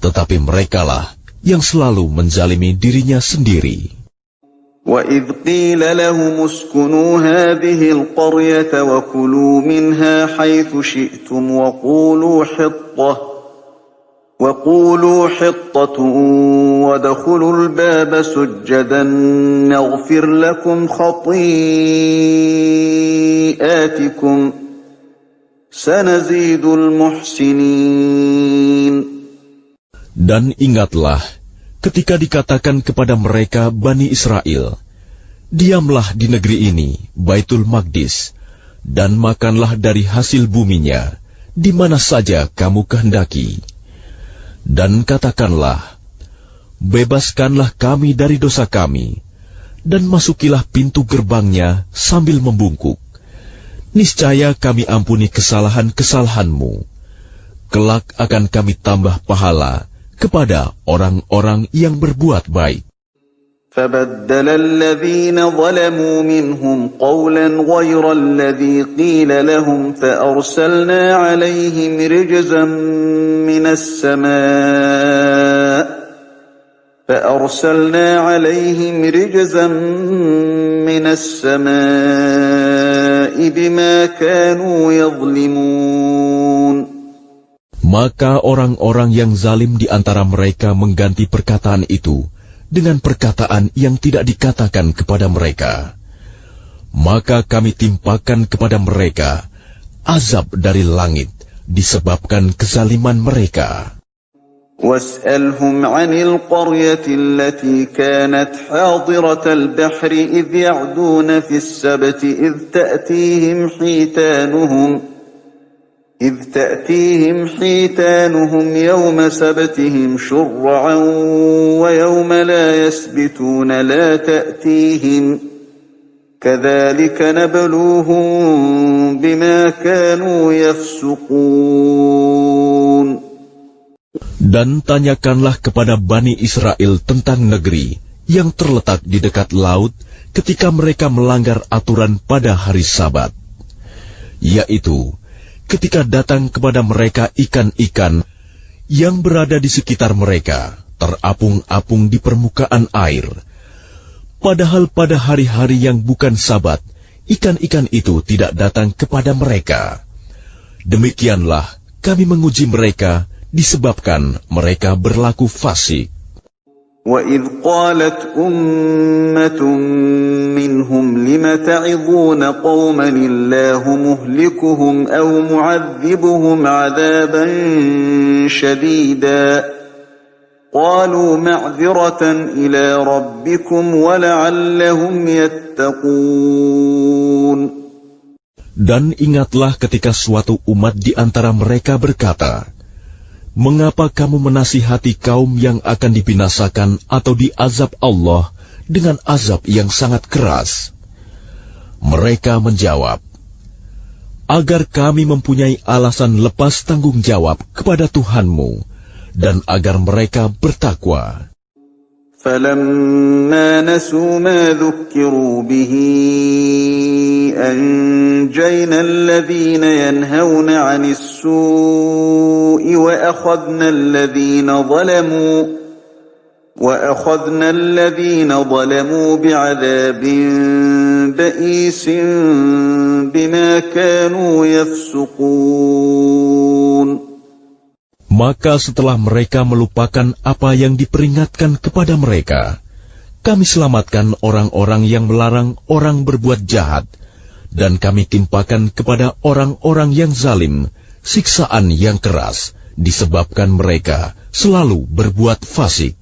tetapi merekalah yang selalu menzalimi dirinya sendiri. وَإِذْ قِيلَ لَهُمُ اسْكُنُوا هَٰذِهِ الْقَرْيَةَ وَكُلُوا مِنْهَا حَيْثُ شِئْتُمْ وَقُولُوا حِطَّةٌ وَادْخُلُوا الْبَابَ سُجَّدًا نَّغْفِرْ لَكُمْ خَطِيئَاتِكُمْ سَنَزِيدُ الْمُحْسِنِينَ. Dan ingatlah, ketika dikatakan kepada mereka Bani Israel, diamlah di negeri ini, Baitul Maqdis, dan makanlah dari hasil buminya, di mana saja kamu kehendaki. Dan katakanlah, bebaskanlah kami dari dosa kami, dan masukilah pintu gerbangnya sambil membungkuk. Niscaya kami ampuni kesalahan-kesalahanmu. Kelak akan kami tambah pahala kepada orang-orang yang berbuat baik. فَبَدَّلَ الَّذِينَ ظَلَمُوا مِنْهُمْ قَوْلًا غَيْرَ الَّذِي قِيلَ لَهُمْ فَأَرْسَلْنَا عَلَيْهِمْ رِجْزًا مِّنَ السَّمَاءِ بِمَا كَانُوا يَظْلِمُونَ. Maka orang-orang yang zalim di antara mereka mengganti perkataan itu dengan perkataan yang tidak dikatakan kepada mereka. Maka kami timpakan kepada mereka azab dari langit disebabkan kezaliman mereka. وَاسْأَلْهُمْ عَنِ الْقَرْيَةِ الَّتِي كَانَتْ حَاضِرَةَ الْبَحْرِ إِذْ يَعْدُونَ فِي السَّبْتِ إذ تأتيهم حيتانهم يوم سبتهم شرعا ويوم لا يسبتون لا تأتيهم كذلك نبلوهم بما كانوا يفسقون. Dan tanyakanlah kepada Bani Israel tentang negeri yang terletak di dekat laut ketika mereka melanggar aturan pada hari Sabat, yaitu ketika datang kepada mereka ikan-ikan yang berada di sekitar mereka, terapung-apung di permukaan air. Padahal pada hari-hari yang bukan Sabat, ikan-ikan itu tidak datang kepada mereka. Demikianlah kami menguji mereka disebabkan mereka berlaku fasik. وَإِذْ قَالَتْ أُمَّةٌ مِّنْهُمْ لِمَ تَعِظُونَ قَوْمًا اللَّهُ مُهْلِكُهُمْ أَوْ مُعَذِّبُهُمْ عَذَابًا شَدِيدًا قَالُوا مَعْذِرَةً إِلَىٰ رَبِّكُمْ وَلَعَلَّهُمْ يَتَّقُونَ. Dan ingatlah ketika suatu umat di antara mereka berkata, mengapa kamu menasihati kaum yang akan dibinasakan atau diazab Allah dengan azab yang sangat keras? Mereka menjawab, agar kami mempunyai alasan lepas tanggung jawab kepada Tuhanmu, dan agar mereka bertakwa. فَلَمَّا نَسُوا مَا ذُكِّرُوا بِهِ أَنجَيْنَا الَّذِينَ يَنْهَوْنَ عَنِ السُّوءِ وَأَخَذْنَا الَّذِينَ ظَلَمُوا بِعَذَابٍ بَئِيسٍ بِمَا كَانُوا يَفْسُقُونَ. Maka setelah mereka melupakan apa yang diperingatkan kepada mereka, kami selamatkan orang-orang yang melarang orang berbuat jahat, dan kami timpakan kepada orang-orang yang zalim siksaan yang keras, disebabkan mereka selalu berbuat fasik.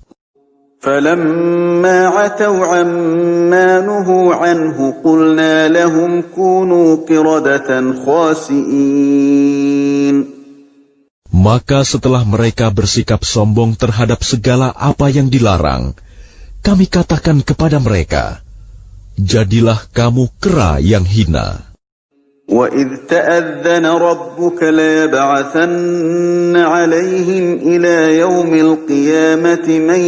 فَلَمَّا عَتَوْا عَمَّا نُهُوا عَنْهُ قُلْنَا لَهُمْ كُونُوا قِرَدَةً خَاسِئِينَ. Maka setelah mereka bersikap sombong terhadap segala apa yang dilarang, kami katakan kepada mereka, jadilah kamu kera yang hina. وَإِذْ تَأَذَّنَ رَبُّكَ لَيَبْعَثَنَّ عَلَيْهِمْ إِلَى يَوْمِ الْقِيَامَةِ مَنْ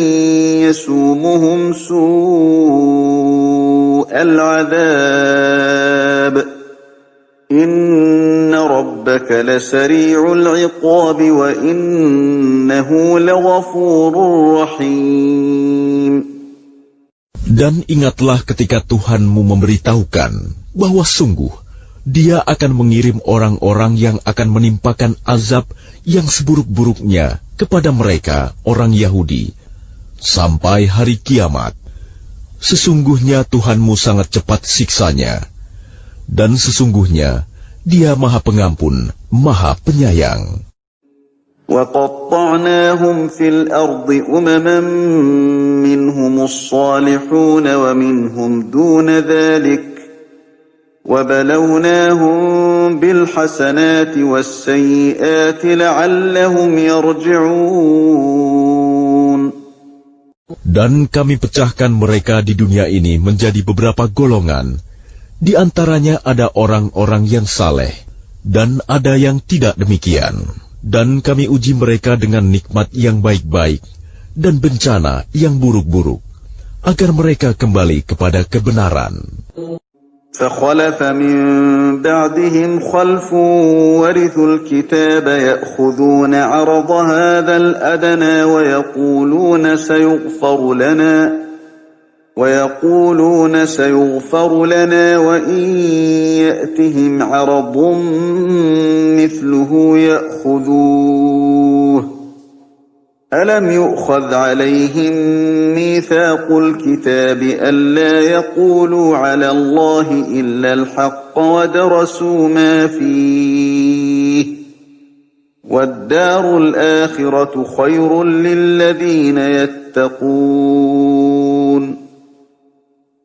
يَسُومُهُمْ سُوءَ الْعَذَابِ إِنَّ رَبَّكَ لَسَرِيعُ الْعِقَابِ وَإِنَّهُ لَغَفُورٌ رَحِيمٌ. Dan ingatlah ketika Tuhanmu memberitahukan bahwa sungguh Dia akan mengirim orang-orang yang akan menimpakan azab yang seburuk-buruknya kepada mereka, orang Yahudi, sampai hari kiamat. Sesungguhnya Tuhanmu sangat cepat siksanya, dan sesungguhnya Dia Maha Pengampun, Maha Penyayang. وَقَطَّعْنَاهُمْ فِي الْأَرْضِ أُمَمًا مِّنْهُمُ الصَّالِحُونَ وَمِنْهُمْ دُونَ ذَلِكَ وَبَلَوْنَاهُمْ بِالْحَسَنَاتِ وَالسَّيِّئَاتِ لَعَلَّهُمْ يَرْجِعُونَ. Dan kami pecahkan mereka di dunia ini menjadi beberapa golongan. Di antaranya ada orang-orang yang saleh, dan ada yang tidak demikian. Dan kami uji mereka dengan nikmat yang baik-baik, dan bencana yang buruk-buruk, agar mereka kembali kepada kebenaran. فَخَلَفَ مِن بَعْدِهِمْ خَلْفٌ وَرِثُوا الْكِتَابَ يَأْخُذُونَ عَرَضَ هَٰذَا الْأَدْنَىٰ وَيَقُولُونَ سَيُغْفَرُ لَنَا وَإِن يَأْتِهِمْ عَرَضٌ مِّثْلُهُ يَأْخُذُوهُ أَلَمْ يُؤْخَذْ عَلَيْهِم مِّيثَاقُ الْكِتَابِ أَلَّا يَقُولُوا عَلَى اللَّهِ إِلَّا الْحَقَّ وَدَرَسُوا مَا فِيهِ وَالدَّارُ الْآخِرَةُ خَيْرٌ لِّلَّذِينَ يَتَّقُونَ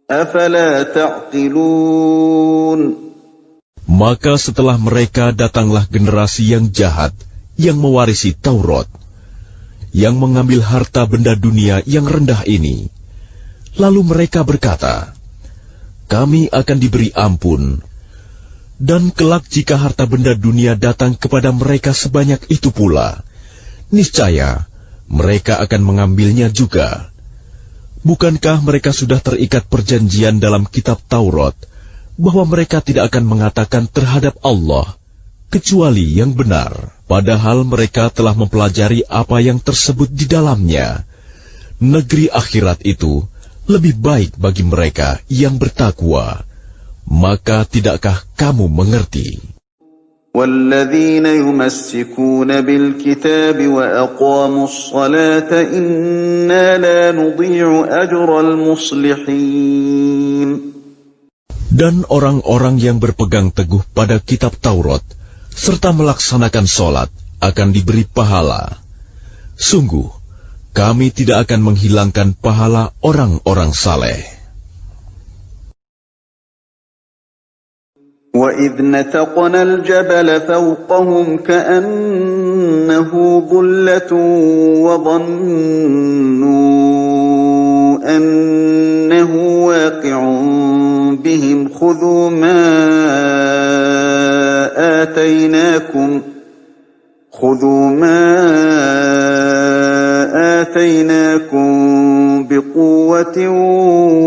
أَفَلَا تَعْقِلُونَ. Maka setelah mereka datanglah generasi yang jahat yang mewarisi Taurat, yang mengambil harta benda dunia yang rendah ini. Lalu mereka berkata, kami akan diberi ampun, dan kelak jika harta benda dunia datang kepada mereka sebanyak itu pula, niscaya mereka akan mengambilnya juga. Bukankah mereka sudah terikat perjanjian dalam kitab Taurat, bahwa mereka tidak akan mengatakan terhadap Allah kecuali yang benar, padahal mereka telah mempelajari apa yang tersebut di dalamnya. Negeri akhirat itu lebih baik bagi mereka yang bertakwa. Maka tidakkah kamu mengerti? وَالَّذِينَ يُمَسِّكُونَ بِالْكِتَابِ وَأَقَامُوا الصَّلَاةَ إِنَّا لَا نُضِيعُ أَجْرَ الْمُصْلِحِينَ. Dan orang-orang yang berpegang teguh pada kitab Taurat serta melaksanakan sholat akan diberi pahala. Sungguh, kami tidak akan menghilangkan pahala orang-orang saleh. وَإِذْ نَتَقْنَا الْجَبَلَ فَوْقَهُمْ كَأَنَّهُ ظُلَّةٌ وَظَنُّوا أَنَّهُ واقع بِهِمْ خُذُوا مَا آتَيْنَاكُمْ بِقُوَّةٍ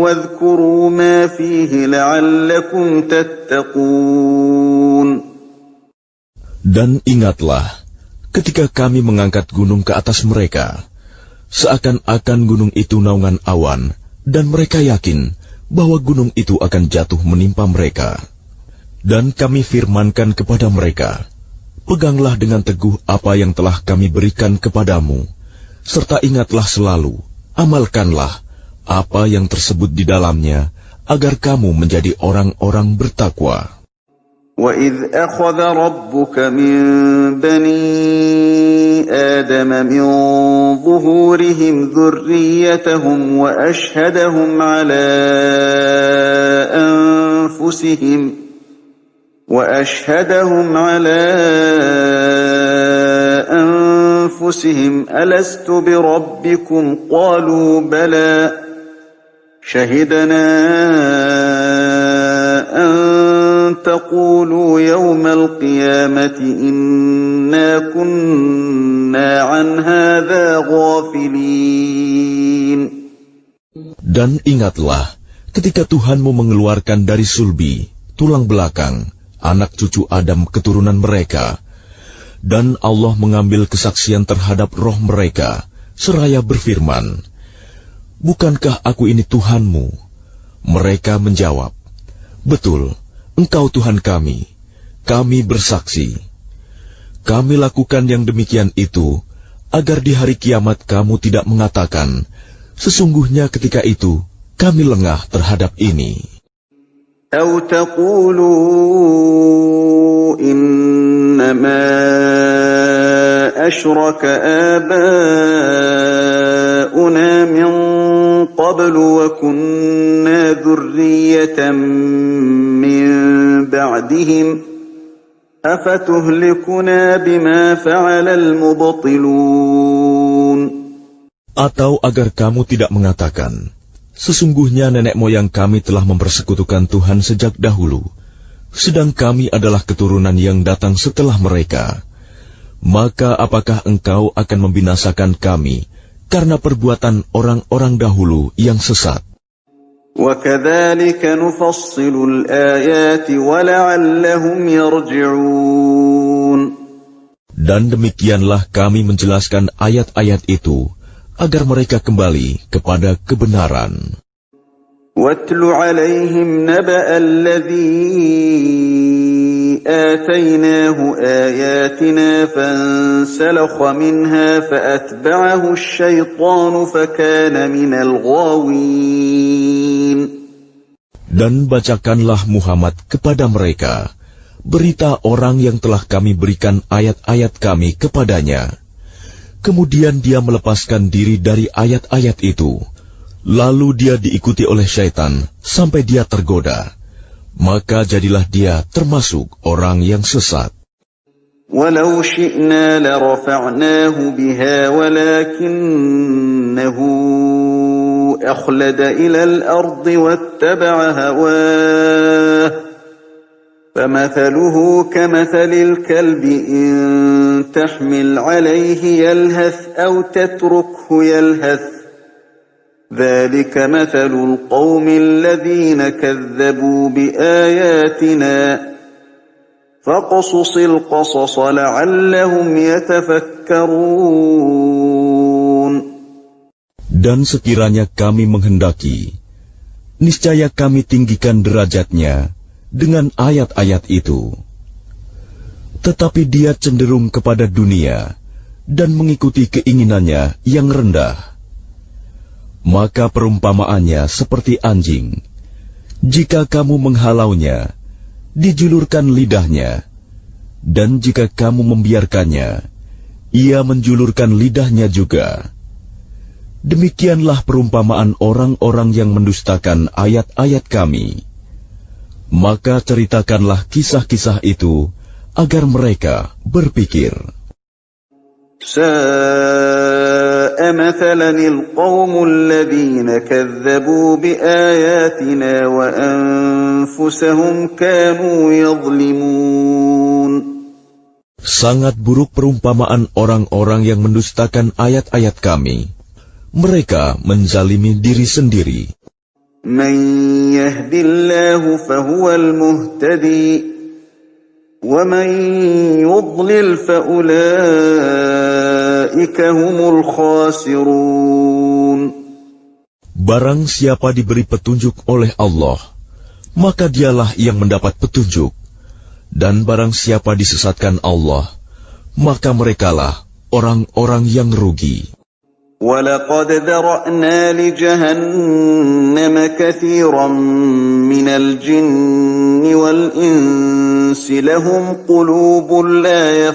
وَاذْكُرُوا مَا فِيهِ لَعَلَّكُمْ تَتَّقُونَ. Dan ingatlah ketika kami mengangkat gunung ke atas mereka, seakan-akan gunung itu naungan awan, dan mereka yakin bahwa gunung itu akan jatuh menimpa mereka. Dan kami firmankan kepada mereka, peganglah dengan teguh apa yang telah kami berikan kepadamu, serta ingatlah selalu, amalkanlah apa yang tersebut di dalamnya, agar kamu menjadi orang-orang bertakwa. وَإِذْ أَخَذَ رَبُّكَ مِنْ بَنِي آدَمَ مِنْ ظُهُورِهِمْ ذُرِّيَّتَهُمْ وَأَشْهَدَهُمْ عَلَى أَنفُسِهِمْ أَلَسْتُ بِرَبِّكُمْ قَالُوا بَلَى شَهِدْنَا أَن تَقُولُوا يَوْمَ الْقِيَامَةِ إِنَّا كُنَّا عَنْ هَذَا غَافِلِينَ. Dan ingatlah ketika Tuhanmu mengeluarkan dari sulbi, tulang belakang, anak cucu Adam keturunan mereka, dan Allah mengambil kesaksian terhadap roh mereka, seraya berfirman, "Bukankah aku ini Tuhanmu?" Mereka menjawab, "Betul, Engkau Tuhan kami bersaksi." Kami lakukan yang demikian itu, agar di hari kiamat kamu tidak mengatakan, "Sesungguhnya ketika itu kami lengah terhadap ini." أَوْ تَقُولُوا إِنَّمَا أَشْرَكَ آبَاؤُنَا مِنْ قَبْلُ وَكُنَّا ذُرِّيَّةً مِنْ بَعْدِهِمْ أَفَتُهْلِكُنَا بِمَا فَعَلَ الْمُبْطِلُونَ. Atau agar kamu tidak mengatakan, "Sesungguhnya nenek moyang kami telah mempersekutukan Tuhan sejak dahulu, sedang kami adalah keturunan yang datang setelah mereka. Maka apakah engkau akan membinasakan kami karena perbuatan orang-orang dahulu yang sesat?" وَكَذَلِكَ نُفَصِّلُ الْآيَاتِ وَلَعَلَّهُمْ يَرْجِعُونَ. Dan demikianlah kami menjelaskan ayat-ayat itu, agar mereka kembali kepada kebenaran. وَاتْلُ عَلَيْهِمْ نَبَأَ الَّذِي آتَيْنَاهُ آيَاتِنَا فَانسَلَخَ مِنْهَا فَأَتْبَعَهُ الشَّيْطَانُ فَكَانَ مِنَ الْغَاوِينَ. Dan bacakanlah Muhammad kepada mereka berita orang yang telah kami berikan ayat-ayat kami kepadanya. Kemudian dia melepaskan diri dari ayat-ayat itu. Lalu dia diikuti oleh syaitan sampai dia tergoda. Maka jadilah dia termasuk orang yang sesat. وَلَوْ شِئْنَا لَرَفَعْنَاهُ بِهَا وَلَكِنَّهُ أَخْلَدَ إِلَى الْأَرْضِ وَاتَّبَعَ هَوَاهُ فَمَثَلُهُ كَمَثَلِ الْكَلْبِ إِن تَحْمِلْ عَلَيْهِ يَلْهَثْ أَوْ تَتْرُكْهُ يَلْهَث ذَلِكَ مَثَلُ الْقَوْمِ الَّذِينَ كَذَّبُوا بِآيَاتِنَا فَاقْصُصِ الْقَصَصَ لَعَلَّهُمْ يَتَفَكَّرُونَ. Dan sekiranya kami menghendaki, niscaya kami tinggikan derajatnya dengan ayat-ayat itu. Tetapi dia cenderung kepada dunia dan mengikuti keinginannya yang rendah. Maka perumpamaannya seperti anjing. Jika kamu menghalaunya, dijulurkan lidahnya. Dan jika kamu membiarkannya, ia menjulurkan lidahnya juga. Demikianlah perumpamaan orang-orang yang mendustakan ayat-ayat kami. Maka ceritakanlah kisah-kisah itu agar mereka berpikir. سَاءَ مَثَلًا الْقَوْمُ الَّذِينَ كَذَّبُوا بِآيَاتِنَا وَأَنفُسَهُمْ كَانُوا يَظْلِمُونَ. Sangat buruk perumpamaan orang-orang yang mendustakan ayat-ayat kami. Mereka menzalimi diri sendiri. مَن يَهْدِ اللَّهُ فَهُوَ الْمُهْتَدِي وَمَن يُضْلِلْ فَأُولَئِكَ هُمُ الْخَاسِرُونَ. Barang siapa diberi petunjuk oleh Allah, maka dialah yang mendapat petunjuk. Dan barang siapa disesatkan Allah, maka merekalah orang-orang yang rugi. وَلَقَدْ ذَرَأْنَا لِجَهَنَّمَ كَثِيرًا مِنَ الْجِنِّ وَالْإِنسِ لَهُمْ قُلُوبٌ لَا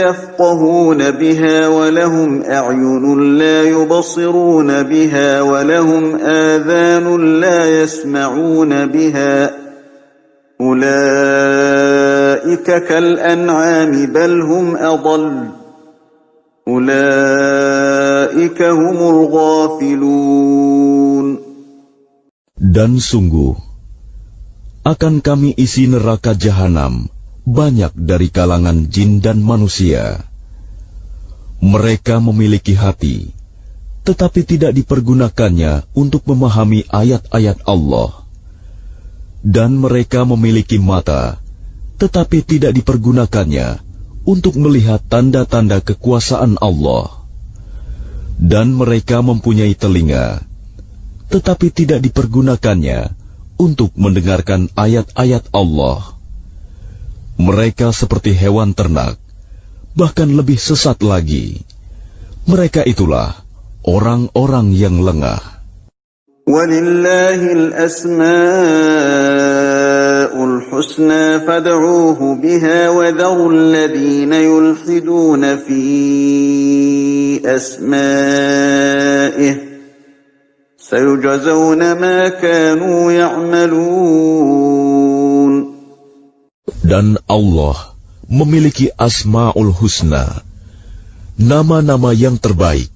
يَفْقَهُونَ بِهَا وَلَهُمْ أَعْيُنٌ لَا يُبْصِرُونَ بِهَا وَلَهُمْ آذَانٌ لَا يَسْمَعُونَ بِهَا أُولَئِكَ كَالْأَنْعَامِ بَلْ هُمْ أَضَلُّ أُولَئِكَ هُمُ الْغَافِلُونَ. Dan sungguh, akan kami isi neraka jahanam banyak dari kalangan jin dan manusia. Mereka memiliki hati, tetapi tidak dipergunakannya untuk memahami ayat-ayat Allah. Dan mereka memiliki mata, tetapi tidak dipergunakannya untuk melihat tanda-tanda kekuasaan Allah. Dan mereka mempunyai telinga, tetapi tidak dipergunakannya untuk mendengarkan ayat-ayat Allah. Mereka seperti hewan ternak, bahkan lebih sesat lagi. Mereka itulah orang-orang yang lengah. وَلِلَّهِ الْأَسْمَاءُ الْحُسْنَى فَادْعُوهُ بِهَا وَذَرُوا الَّذِينَ يُلْحِدُونَ فِي أَسْمَائِهِ سَيُجْزَوْنَ مَا كَانُوا يَعْمَلُونَ. Dan Allah memiliki Asma'ul Husna, nama-nama yang terbaik.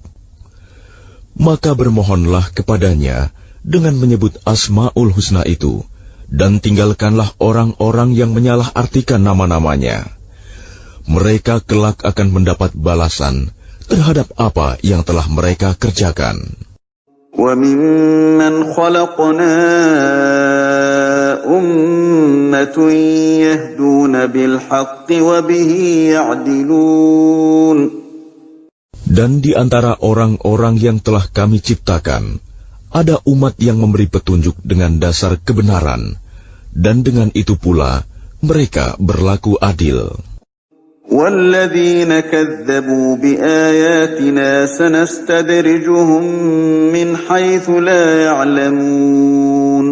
Maka bermohonlah kepadanya dengan menyebut Asma'ul Husna itu, dan tinggalkanlah orang-orang yang menyalah-artikan nama-namanya. Mereka kelak akan mendapat balasan terhadap apa yang telah mereka kerjakan. وَمِمَّنْ خَلَقْنَا أُمَّةٌ يَهْدُونَ بِالْحَقِّ وَبِهِ يَعْدِلُونَ. Dan di antara orang-orang yang telah kami ciptakan, ada umat yang memberi petunjuk dengan dasar kebenaran, dan dengan itu pula mereka berlaku adil. وَالَّذِينَ كَذَّبُوا بِآيَاتِنَا سَنَسْتَدْرِجُهُم مِّنْ حَيْثُ لَا يَعْلَمُونَ.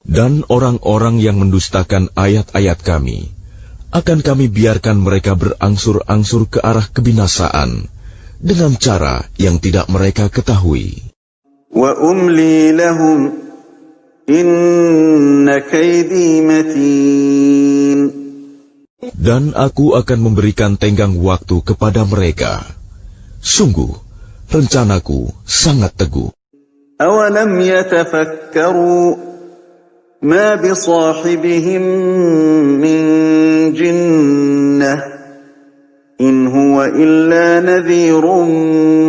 Dan orang-orang yang mendustakan ayat-ayat kami, akan kami biarkan mereka berangsur-angsur ke arah kebinasaan dengan cara yang tidak mereka ketahui. وَأُمْلِي لَهُمْ إِنَّ كَيْدِي مَتِينٌ. Dan aku akan memberikan tenggang waktu kepada mereka. Sungguh, rencanaku sangat teguh. أَوَلَمْ يَتَفَكَّرُوا مَا بِصَاحِبِهِم مِّن جِنَّةٍ إِنْ هُوَ إِلَّا نَذِيرٌ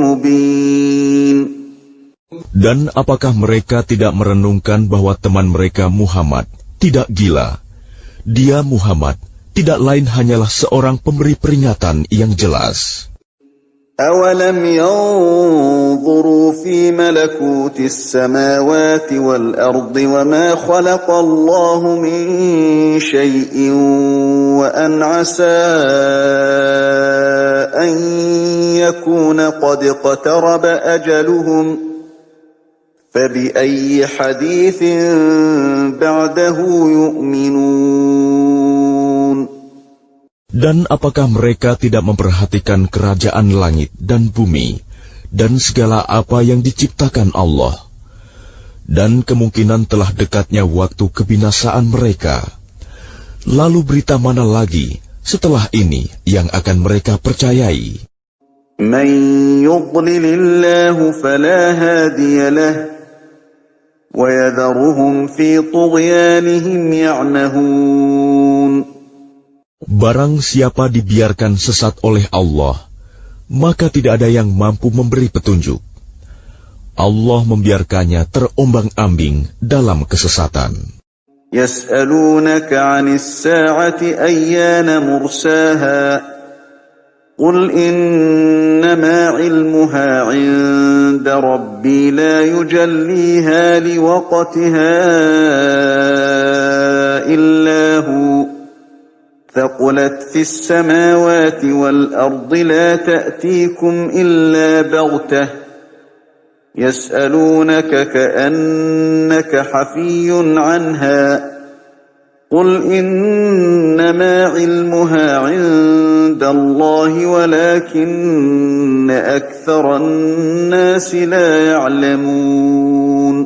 مُبِينٌ. Dan apakah mereka tidak merenungkan bahwa teman mereka Muhammad tidak gila? Dia Muhammad tidak lain hanyalah seorang pemberi peringatan yang jelas. أَوَلَمْ يَنظُرُوا فِي مَلَكُوتِ السَّمَاوَاتِ وَالْأَرْضِ وَمَا خَلَقَ اللَّهُ مِن شَيْءٍ وَأَنْ عَسَىٰ أَن يَكُونَ قَدِ اقْتَرَبَ أَجَلُهُمْ فَبِأَيِّ حَدِيثٍ بَعْدَهُ يُؤْمِنُونَ. Dan apakah mereka tidak memperhatikan kerajaan langit dan bumi, dan segala apa yang diciptakan Allah? Dan kemungkinan telah dekatnya waktu kebinasaan mereka. Lalu berita mana lagi setelah ini yang akan mereka percayai? مَن يُضْلِلِ اللَّهُ فَلَا هَادِيَ لَهُ وَيَذَرُهُمْ فِي طُغْيَانِهِمْ يَعْمَهُونَ. Barang siapa dibiarkan sesat oleh Allah, maka tidak ada yang mampu memberi petunjuk. Allah membiarkannya terombang-ambing dalam kesesatan. يَسْأَلُونَكَ عَنِ السَّاعَةِ أَيَّانَ مُرْسَاهَا قُلْ إِنَّمَا عِلْمُهَا عِندَ رَبِّي لَا يُجَلِّيهَا لِوَقْتِهَا إِلَّا هُوَ ثقلت في السماوات والأرض لا تأتيكم إلا بغتة يسألونك كأنك حفي عنها قل إنما علمها عند الله ولكن أكثر الناس لا يعلمون.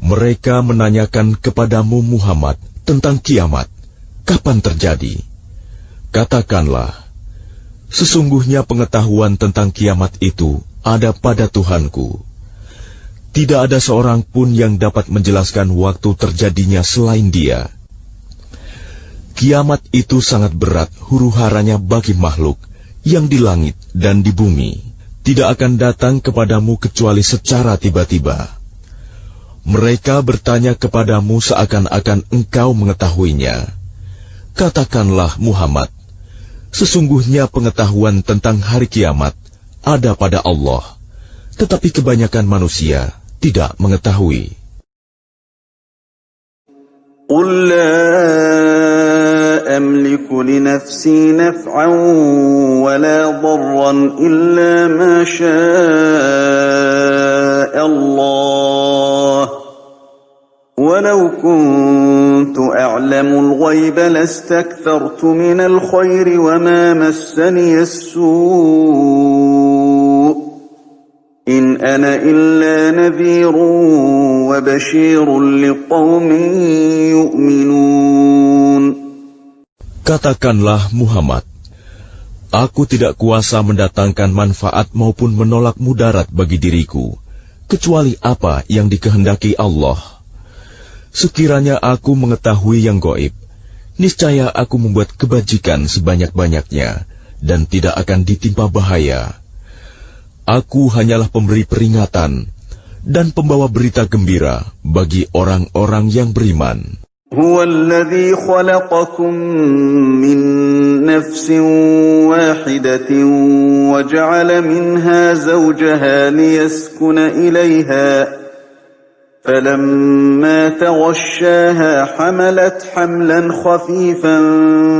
Mereka menanyakan kepadamu Muhammad tentang kiamat, kapan terjadi? Katakanlah, sesungguhnya pengetahuan tentang kiamat itu ada pada Tuhanku. Tidak ada seorang pun yang dapat menjelaskan waktu terjadinya selain Dia. Kiamat itu sangat berat huru-haranya bagi makhluk yang di langit dan di bumi. Tidak akan datang kepadamu kecuali secara tiba-tiba. Mereka bertanya kepadamu seakan-akan engkau mengetahuinya. Katakanlah Muhammad, sesungguhnya pengetahuan tentang hari kiamat ada pada Allah, tetapi kebanyakan manusia tidak mengetahui. قل لا أملك لنفسي نفعا ولا ضرا إلا ما شاء الله ولو كنت أعلم الغيب لاستكثرت من الخير وما مسني السوء إن أنا إلا نذير وبشير لقوم يؤمنون. Katakanlah Muhammad, aku tidak kuasa mendatangkan manfaat maupun menolak mudarat bagi diriku, kecuali apa yang dikehendaki Allah. Sekiranya aku mengetahui yang gaib, niscaya aku membuat kebajikan sebanyak-banyaknya dan tidak akan ditimpa bahaya. Aku hanyalah pemberi peringatan dan pembawa berita gembira bagi orang-orang yang beriman. هو الذي خلقكم من نفس واحدة وجعل منها زوجها ليسكن إليها فلما تغشاها حملت حملا خفيفا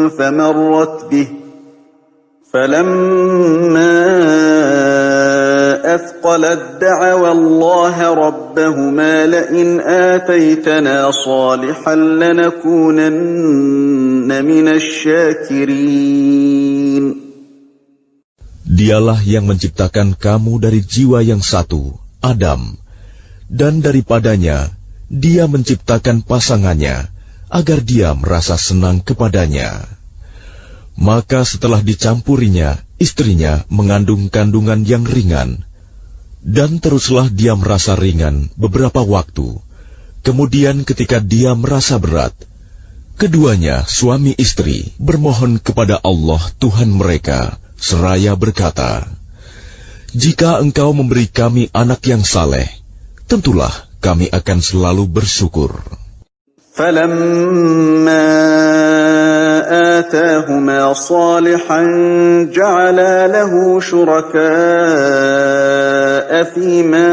فمرت به فلما أثقلت دعوا الله ربهما لئن آتيتنا صالحا لنكونن من الشاكرين. Dialah yang menciptakan kamu dari jiwa yang satu, Adam, dan daripadanya Dia menciptakan pasangannya agar dia merasa senang kepadanya. Maka setelah dicampurinya, istrinya mengandung kandungan yang ringan. Dan teruslah dia merasa ringan beberapa waktu. Kemudian ketika dia merasa berat, keduanya suami istri bermohon kepada Allah Tuhan mereka, seraya berkata, "Jika Engkau memberi kami anak yang saleh, tentulah kami akan selalu bersyukur." فَلَمَّا آتَاهُمَا صَالِحًا جَعَلَا لَهُ شُرَكَاءَ فِيمَا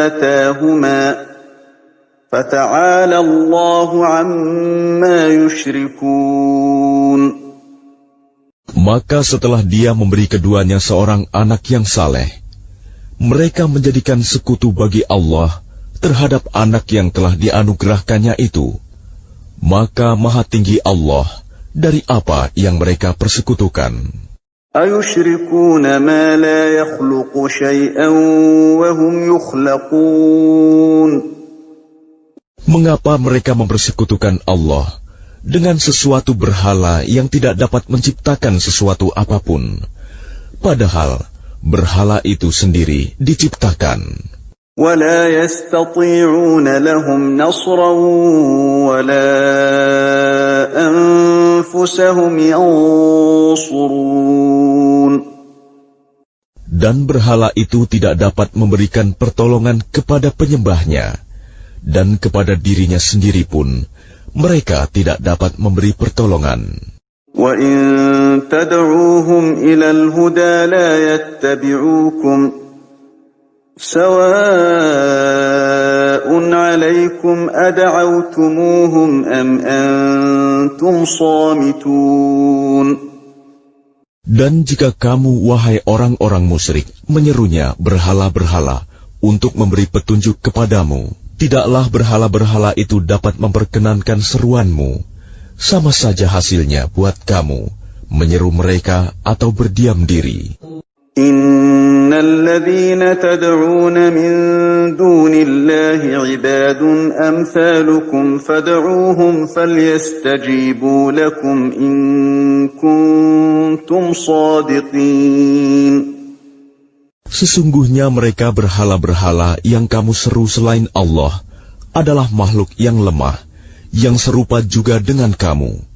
آتَاهُمَا فَتَعَالَى اللَّهُ عَمَّا يُشْرِكُونَ. Maka setelah Dia memberi keduanya seorang anak yang saleh, mereka menjadikan sekutu bagi Allah terhadap anak yang telah dianugerahkannya itu. Maka Maha Tinggi Allah dari apa yang mereka persekutukan. أَيُشْرِكُونَ مَا لَا يَخْلُقُ شَيْئًا وَهُمْ يُخْلَقُونَ. Mengapa mereka mempersekutukan Allah dengan sesuatu berhala yang tidak dapat menciptakan sesuatu apapun, padahal berhala itu sendiri diciptakan. وَلَا يَسْتَطِيعُونَ لَهُمْ نَصْرًا وَلَا أَنفُسَهُمْ يَنصُرُونَ. Dan berhala itu tidak dapat memberikan pertolongan kepada penyembahnya, dan kepada dirinya sendiri pun mereka tidak dapat memberi pertolongan. وَإِن تَدْعُوهُمْ إِلَى الْهُدَى لَا يَتَّبِعُوكُمْ سَوَاءٌ سواء عليكم أدعوتموهم أم أنتم صامتون. Dan jika kamu, wahai orang-orang musyrik, menyerunya berhala-berhala untuk memberi petunjuk kepadamu, tidaklah berhala-berhala itu dapat memperkenankan seruanmu. Sama saja hasilnya buat kamu, menyeru mereka atau berdiam diri. Innal ladzina tad'una min dunillahi 'ibadun amsalukum fad'uuhum falyastajibu lakum in kuntum shadiqin. Sesungguhnya mereka berhala-berhala yang kamu seru selain Allah adalah makhluk yang lemah, yang serupa juga dengan kamu.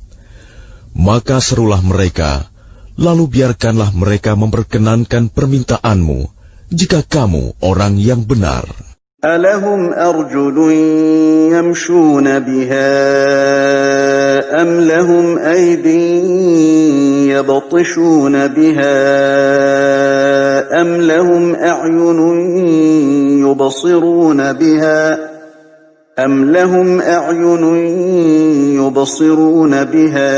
Maka serulah mereka, lalu biarkanlah mereka memperkenankan permintaanmu, jika kamu orang yang benar. Alahum arjulun yamshuna biha am lahum aydin yabtishuna biha am lahum a'yunun yubsiruna biha أم لهم أعين يبصرون بها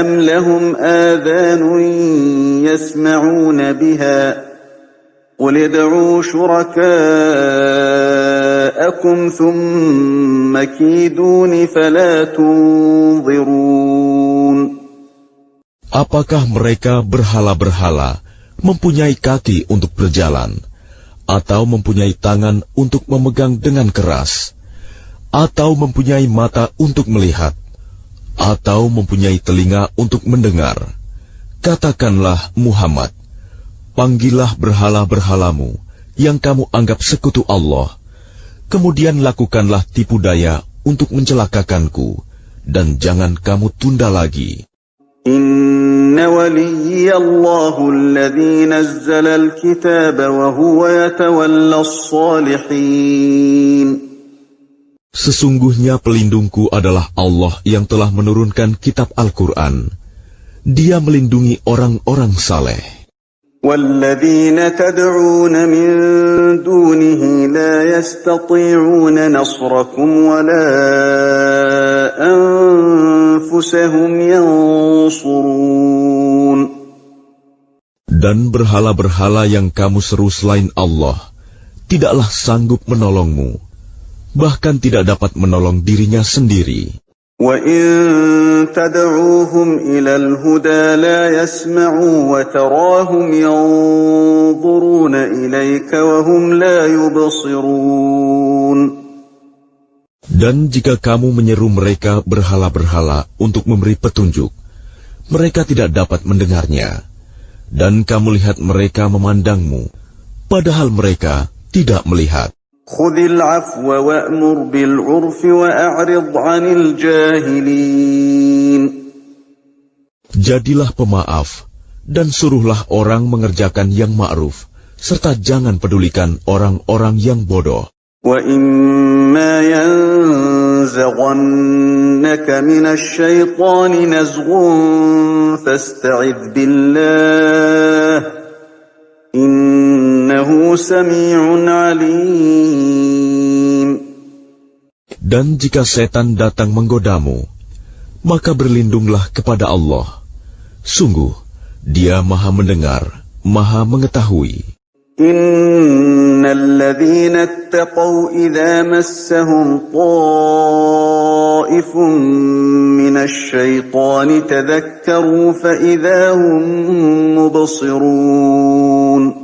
أم لهم آذان يسمعون بها قل ادعوا شركاءكم ثم كيدون فلا تنظرون. Apakah mereka berhala-berhala mempunyai kaki untuk berjalan, atau mempunyai tangan untuk memegang dengan keras, atau mempunyai mata untuk melihat, atau mempunyai telinga untuk mendengar? Katakanlah, Muhammad, panggillah berhala-berhalamu yang kamu anggap sekutu Allah, kemudian lakukanlah tipu daya untuk mencelakakanku, dan jangan kamu tunda lagi. Inna waliyallahu alladhi nazzala al-kitaba wa huwa yatawalla as-salihin. Sesungguhnya pelindungku adalah Allah yang telah menurunkan kitab Al-Quran. Dia melindungi orang-orang saleh. وَالَّذِينَ تَدْعُونَ مِن دُونِهِ لَا يَسْتَطِيعُونَ نَصْرَكُمْ وَلَا أَنفُسَهُمْ يَنصُرُونَ. Dan berhala-berhala yang kamu seru selain Allah tidaklah sanggup menolongmu, bahkan tidak dapat menolong dirinya sendiri. وَإِن تَدْعُوهُمْ إِلَى الْهُدَى لَا يَسْمَعُوا وَتَرَاهُمْ يَنظُرُونَ إِلَيْكَ وَهُمْ لَا يُبْصِرُونَ. Dan jika kamu menyeru mereka berhala-berhala untuk memberi petunjuk, mereka tidak dapat mendengarnya. Dan kamu lihat mereka memandangmu, padahal mereka tidak melihat. خُذِ الْعَفْوَ وَأْمُرْ بِالْعُرْفِ وَأَعْرِضْ عَنِ الْجَاهِلِينَ. Jadilah pemaaf, dan suruhlah orang mengerjakan yang ma'ruf, serta jangan pedulikan orang-orang yang bodoh. وَإِمَّا يَنزَغَنَّكَ مِنَ الشَّيْطَانِ نَزْغٌ فَاسْتَعِذْ بِاللَّهِ Innahu sami'un alim. Dan jika setan datang menggodamu, maka berlindunglah kepada Allah. Sungguh, Dia Maha Mendengar, Maha Mengetahui. Innal ladzina ittaqaw idza massahum ta'ifun minasy syaitani tadhakkaru fa idza hum mubsirun.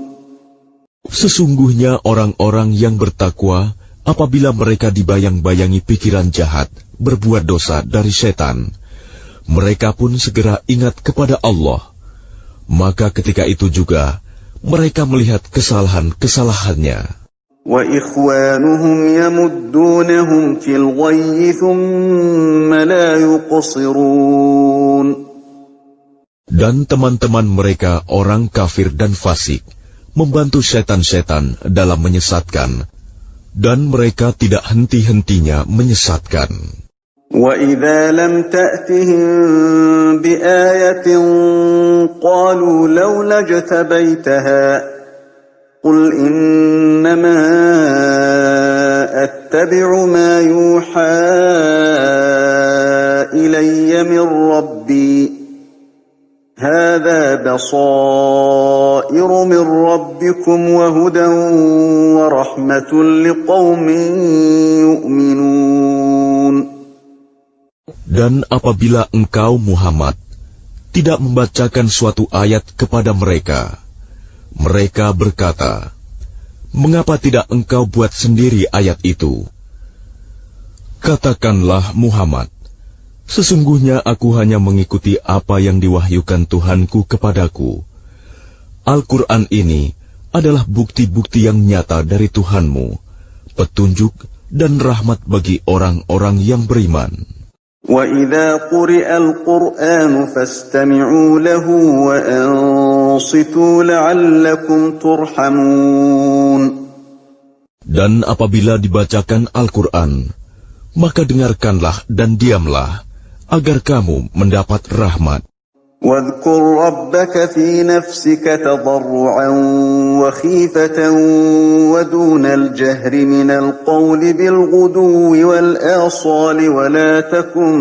Sesungguhnya orang-orang yang bertakwa, apabila mereka dibayang-bayangi pikiran jahat, berbuat dosa dari setan, mereka pun segera ingat kepada Allah. Maka ketika itu juga mereka melihat kesalahan-kesalahannya. Wa ikhwanuhum yamuddunahum fil ghayyi thumma la yuqsirun. Dan teman-teman mereka orang kafir dan fasik membantu setan-setan dalam menyesatkan, dan mereka tidak henti-hentinya menyesatkan. وَإِذَا لَمْ تَأْتِهِمْ بِآيَةٍ قَالُوا لَوْلَا اجْتَبَيْتَهَا قل إنما أتبع ما يوحى إلي من ربي هذا بصائر من ربكم وهدى ورحمة لقوم يؤمنون. Dan apabila engkau Muhammad tidak membacakan suatu ayat kepada mereka, mereka berkata, "Mengapa tidak engkau buat sendiri ayat itu?" Katakanlah Muhammad, sesungguhnya aku hanya mengikuti apa yang diwahyukan Tuhanku kepadaku. Al-Quran ini adalah bukti-bukti yang nyata dari Tuhanmu, petunjuk dan rahmat bagi orang-orang yang beriman. وَإِذَا قُرِئَ الْقُرْآنُ فَاسْتَمِعُوا لَهُ وَأَنصِتُوا لَعَلَّكُمْ تُرْحَمُونَ. Dan apabila dibacakan Al-Quran, maka dengarkanlah dan diamlah, agar kamu mendapat rahmat. وَاذْكُرْ رَبَّكَ فِي نَفْسِكَ تَضَرُّعًا وَخِيفَةً وَدُونَ الْجَهْرِ مِنَ الْقَوْلِ بِالْغُدُوِّ وَالْآصَالِ وَلَا تَكُن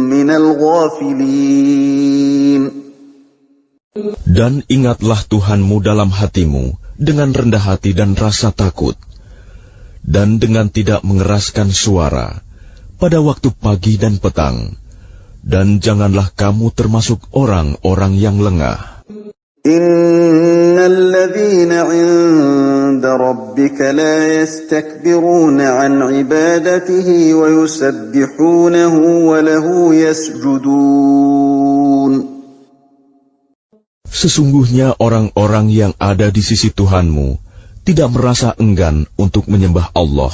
مِّنَ الْغَافِلِينَ. Dan ingatlah Tuhanmu dalam hatimu dengan rendah hati dan rasa takut, dan dengan tidak mengeraskan suara pada waktu pagi dan petang. Dan janganlah kamu termasuk orang-orang yang lengah. Innal ladzina 'inda rabbika la yastakbiruna 'an 'ibadatihi wa yusabbihunahu wa lahu yasjudun. Sesungguhnya orang-orang yang ada di sisi Tuhanmu tidak merasa enggan untuk menyembah Allah,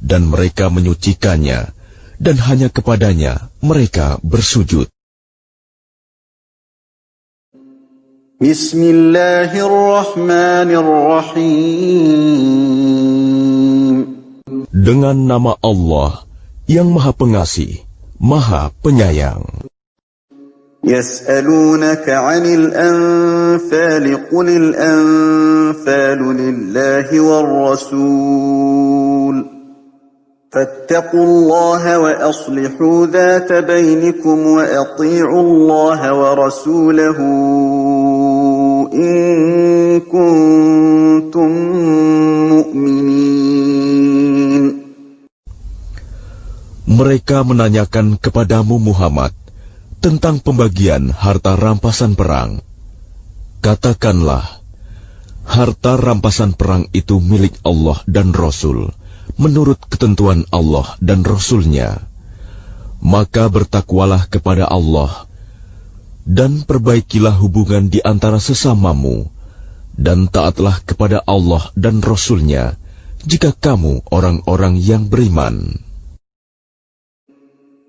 dan mereka menyucikannya, dan hanya kepadanya mereka bersujud. Bismillahirrahmanirrahim. Dengan nama Allah yang Maha Pengasih, Maha Penyayang. Yas'alunaka 'anil anfali qulil anfalu lillahi war rasul. فاتقوا الله وأصلحوا ذات بينكم وأطيعوا الله ورسوله إن كنتم مؤمنين. Mereka menanyakan kepadamu Muhammad tentang pembagian harta rampasan perang. Katakanlah, harta rampasan perang itu milik Allah dan Rasul, menurut ketentuan Allah dan Rasul-Nya. Maka bertakwalah kepada Allah, dan perbaikilah hubungan di antara sesamamu, dan taatlah kepada Allah dan Rasul-Nya, jika kamu orang-orang yang beriman.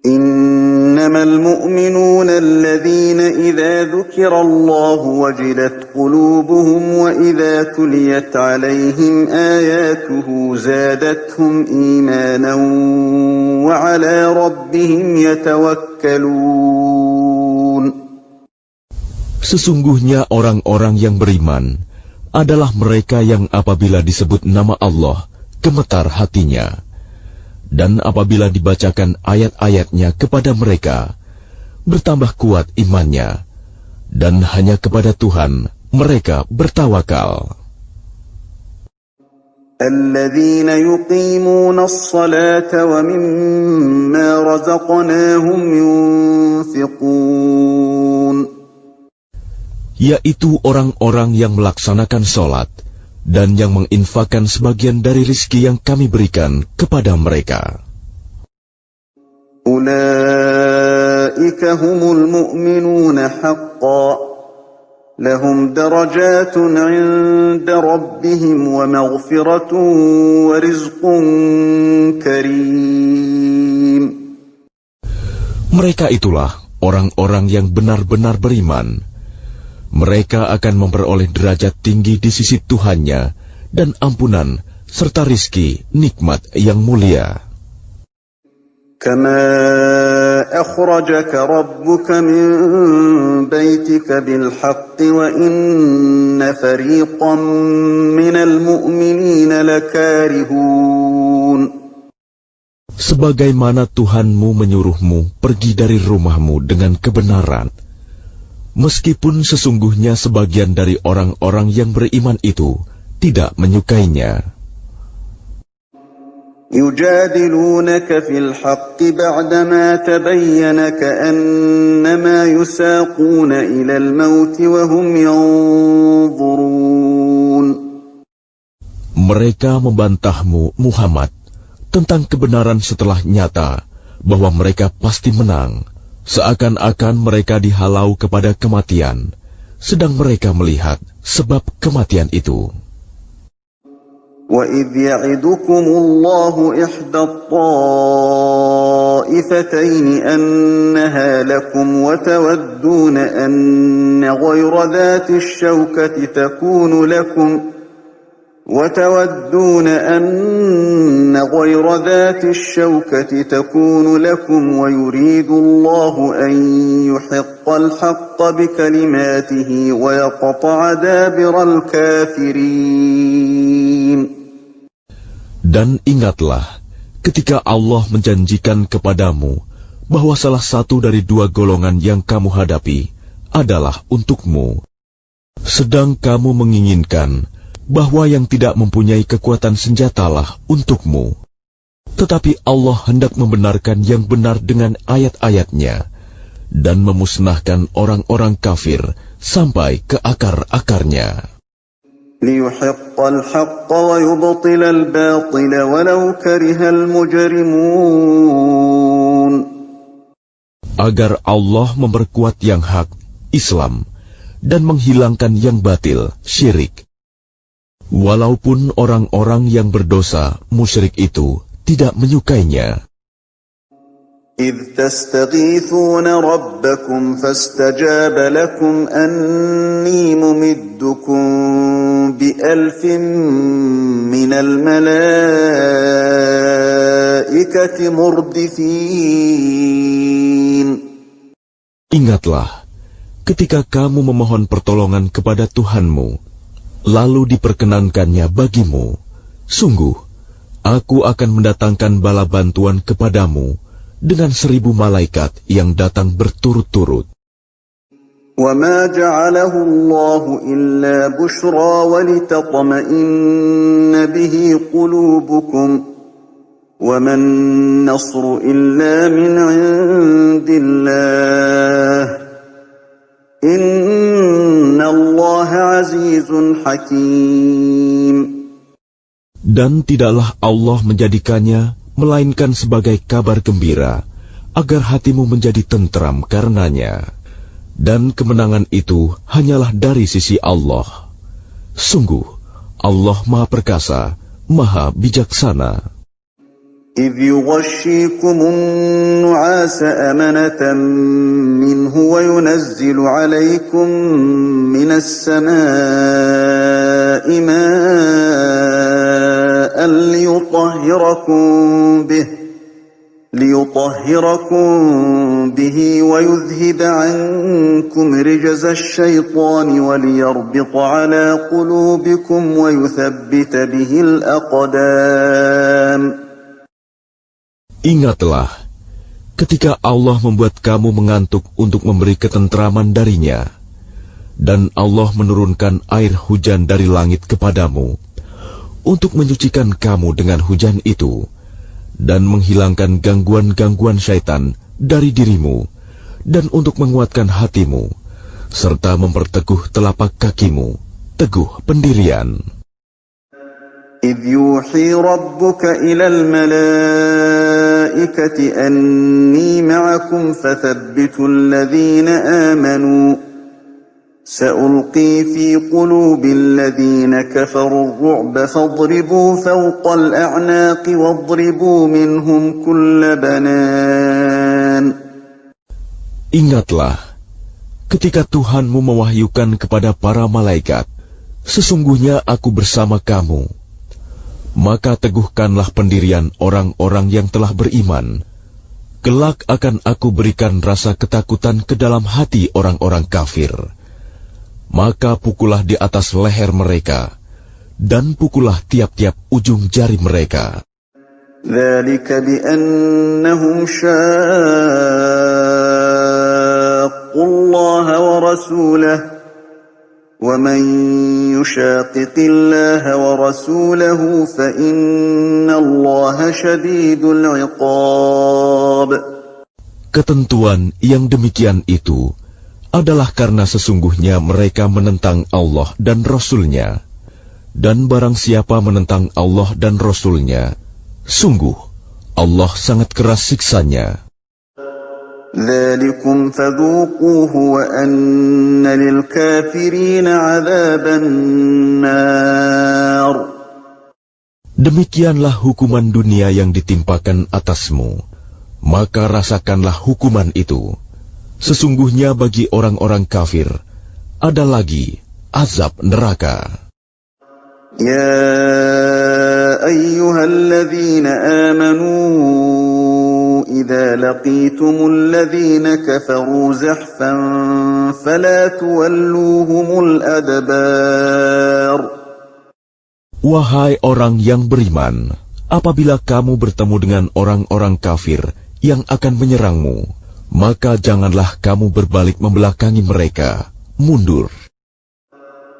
إنما المؤمنون الذين إذا ذكر الله وجلت قلوبهم وإذا تليت عليهم آياته زادتهم إيمانا وعلى ربهم يتوكلون. Sesungguhnya orang-orang yang beriman adalah mereka yang apabila disebut nama Allah, gemetar hatinya. Dan apabila dibacakan ayat-ayatnya kepada mereka, bertambah kuat imannya, dan hanya kepada Tuhan mereka bertawakal. Alladzina yuqimuna as-salata wa mimma razaqnahum yunfiqun. Yaitu orang-orang yang melaksanakan salat dan yang menginfakkan sebagian dari rizki yang kami berikan kepada mereka. Ulaika humul mu'minuna haqqan, lahum darajatun 'inda rabbihim wa maghfiratun wa rizqun karim. Mereka itulah orang-orang yang benar-benar beriman. Mereka akan memperoleh derajat tinggi di sisi Tuhannya dan ampunan serta rizki nikmat yang mulia. Kama أخرجك ربك من بيتك بالحق وإن فريقا من المؤمنين لكارهون. Sebagaimana Tuhanmu menyuruhmu pergi dari rumahmu dengan kebenaran, meskipun sesungguhnya sebagian dari orang-orang yang beriman itu tidak menyukainya. يجادلونك في الحق بعدما تبين كأنما يساقون إلى الموت وهم ينظرون. Mereka membantahmu, Muhammad, tentang kebenaran setelah nyata bahwa mereka pasti menang, seakan-akan mereka dihalau kepada kematian, sedang mereka melihat sebab kematian itu. وَإِذْ يَعِدُكُمُ اللَّهُ إِحْدَى الطَّائِفَتَيْنِ أَنَّهَا لَكُمْ وَتَوَدُّونَ أَنَّ غَيْرَ ذَاتِ الشَّوْكَةِ تَكُونُ لَكُمْ وَيُرِيدُ اللَّهُ أَن يُحِقَّ الْحَقَّ بِكَلِمَاتِهِ وَيَقْطَعَ دَابِرَ الْكَافِرِينَ. Dan ingatlah ketika Allah menjanjikan kepadamu bahwa salah satu dari dua golongan yang kamu hadapi adalah untukmu, sedang kamu menginginkan bahwa yang tidak mempunyai kekuatan senjatalah untukmu. Tetapi Allah hendak membenarkan yang benar dengan ayat-ayatnya dan memusnahkan orang-orang kafir sampai ke akar-akarnya. لِيُحِقَّ الْحَقَّ وَيُبْطِلَ الْبَاطِلَ وَلَوْ كَرِهَ الْمُجْرِمُونَ. Agar Allah memperkuat yang hak, Islam, dan menghilangkan yang batil, syirik. Walaupun orang-orang yang berdosa, musyrik itu, tidak menyukainya. إِذْ تَسْتَغِيثُونَ رَبَّكُمْ فَاسْتَجَابَ لَكُمْ أَنِّي مُمِدُّكُمْ بِأَلْفٍ مِّنَ الْمَلَائِكَةِ مُرْدِفِينَ. Ingatlah, ketika kamu memohon pertolongan kepada Tuhanmu, lalu diperkenankannya bagimu, sungguh, aku akan mendatangkan bala bantuan kepadamu, dengan 1000 malaikat yang datang berturut-turut. وَمَا جَعَلَهُ اللَّهُ إِلَّا بُشْرَى وَلِتَطْمَئِنَّ بِهِ قُلُوبُكُمْ وَمَا النَّصْرُ إِلَّا مِنْ عِندِ اللَّهِ إِنَّ اللَّهَ عَزِيزٌ حَكِيمٌ. Dan tidaklah Allah menjadikannya melainkan sebagai kabar gembira, agar hatimu menjadi tentram karenanya. Dan kemenangan itu hanyalah dari sisi Allah. Sungguh, Allah Maha Perkasa, Maha Bijaksana. إِذْ يُغَشِّيكُمُ النُّعَاسَ أَمَنَةً مِّنْهُ وَيُنَزِّلُ عَلَيْكُم مِّنَ السَّمَاءِ مَاءً لِيُطَهِّرَكُم بِهِ وَيُذْهِبَ عَنكُمْ رِجْزَ الشَّيْطَانِ وَلِيَرْبِطَ عَلَى قُلُوبِكُمْ وَيُثَبِّتَ بِهِ الْأَقْدَامَ. Ingatlah, ketika Allah membuat kamu mengantuk untuk memberi ketentraman darinya, dan Allah menurunkan air hujan dari langit kepadamu, untuk menyucikan kamu dengan hujan itu, dan menghilangkan gangguan-gangguan syaitan dari dirimu, dan untuk menguatkan hatimu, serta memperteguh telapak kakimu, teguh pendirian. إِذْ يُوحِي رَبُّكَ إِلَى الْمَلَائِكَةِ أَنِّي مَعَكُمْ فَثَبِّتُوا الَّذِينَ آمَنُوا سَأُلْقِي فِي قُلُوبِ الَّذِينَ كَفَرُوا الرُّعْبَ فَاضْرِبُوا فَوْقَ الْأَعْنَاقِ وَاضْرِبُوا مِنْهُمْ كُلَّ بَنَانٍ. Ingatlah, ketika Tuhanmu mewahyukan kepada para malaikat, sesungguhnya aku bersama kamu. Maka teguhkanlah pendirian orang-orang yang telah beriman. Kelak akan aku berikan rasa ketakutan ke dalam hati orang-orang kafir. Maka pukullah di atas leher mereka, dan pukullah tiap-tiap ujung jari mereka. ذلك بأنهم شاقوا الله ورسوله ومن يشاقق الله ورسوله فإن الله شديد العقاب. Ketentuan yang demikian itu adalah karena sesungguhnya mereka menentang Allah dan Rasul-Nya. Dan barang siapa menentang Allah dan Rasul-Nya, sungguh Allah sangat keras siksanya. ذلكم فذوقوه وأن للكافرين عذاب النار. Demikianlah hukuman dunia yang ditimpakan atasmu, maka rasakanlah hukuman itu. Sesungguhnya bagi orang-orang kafir ada lagi azab neraka. يا أيها الذين آمنوا إذا لقيتم الذين كفروا زحفا فلا تولوهم الأدبار. Wahai orang yang beriman, apabila kamu bertemu dengan orang-orang kafir yang akan menyerangmu, maka janganlah kamu berbalik membelakangi mereka, mundur.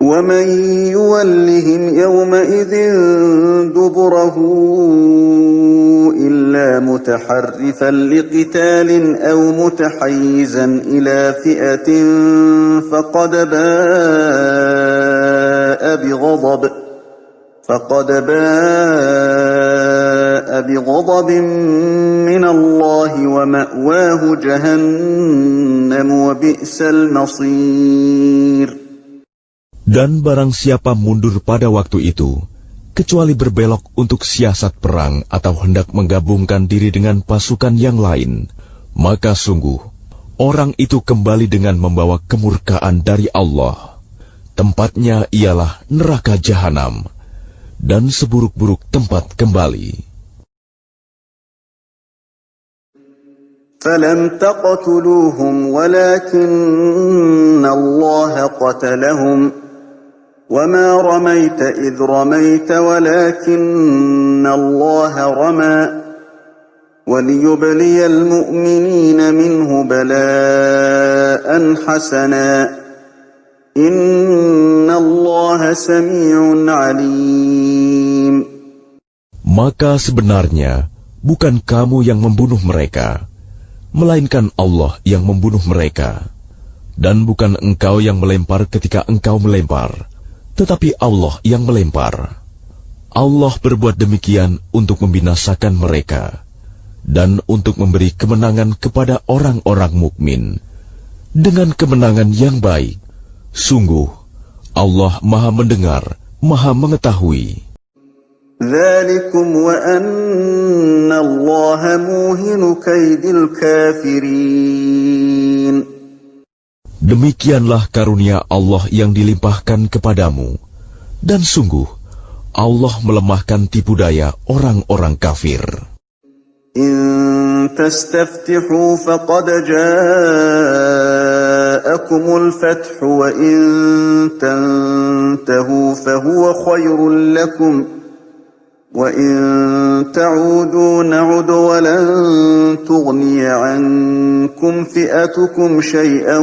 ومن يولهم يومئذ دبره إلا متحرفا لقتال أو متحيزا إلى فئة فقد باء بغضب من الله ومأواه جهنم وبئس المصير. Dan barang siapa mundur pada waktu itu, kecuali berbelok untuk siasat perang atau hendak menggabungkan diri dengan pasukan yang lain, maka sungguh, orang itu kembali dengan membawa kemurkaan dari Allah. Tempatnya ialah neraka jahanam, dan seburuk-buruk tempat kembali. فَلَمْ تَقْتُلُوهُمْ وَلَكِنَّ اللَّهَ قَتَلَهُمْ وَمَا رَمَيْتَ إِذْ رَمَيْتَ وَلَكِنَّ اللَّهَ رَمَى وَلِيُبْلِيَ الْمُؤْمِنِينَ مِنْهُ بَلَاءً حَسَنًا إِنَّ اللَّهَ سَمِيعٌ عَلِيمٌ. Maka sebenarnya bukan kamu yang membunuh mereka, melainkan Allah yang membunuh mereka. Dan bukan engkau yang melempar ketika engkau melempar, tetapi Allah yang melempar. Allah berbuat demikian untuk membinasakan mereka, dan untuk memberi kemenangan kepada orang-orang mukmin, dengan kemenangan yang baik. Sungguh, Allah Maha Mendengar, Maha Mengetahui. ذَلِكُمْ وَأَنَّ اللَّهَ مُوهِنُ كَيْدِ الْكَافِرِينَ. Demikianlah karunia Allah yang dilimpahkan kepadamu, dan sungguh Allah melemahkan tipu daya orang-orang kafir. إِن تَسْتَفْتِحُوا فَقَدْ جَاءَكُمُ الْفَتْحُ وَإِن تَنْتَهُوا فَهُوَ خَيْرٌ لَكُمْ وَإِن تَعُودُوا نَعُدْ وَلَن تُغْنِيَ عَنكُمْ فِئَتُكُمْ شَيْئًا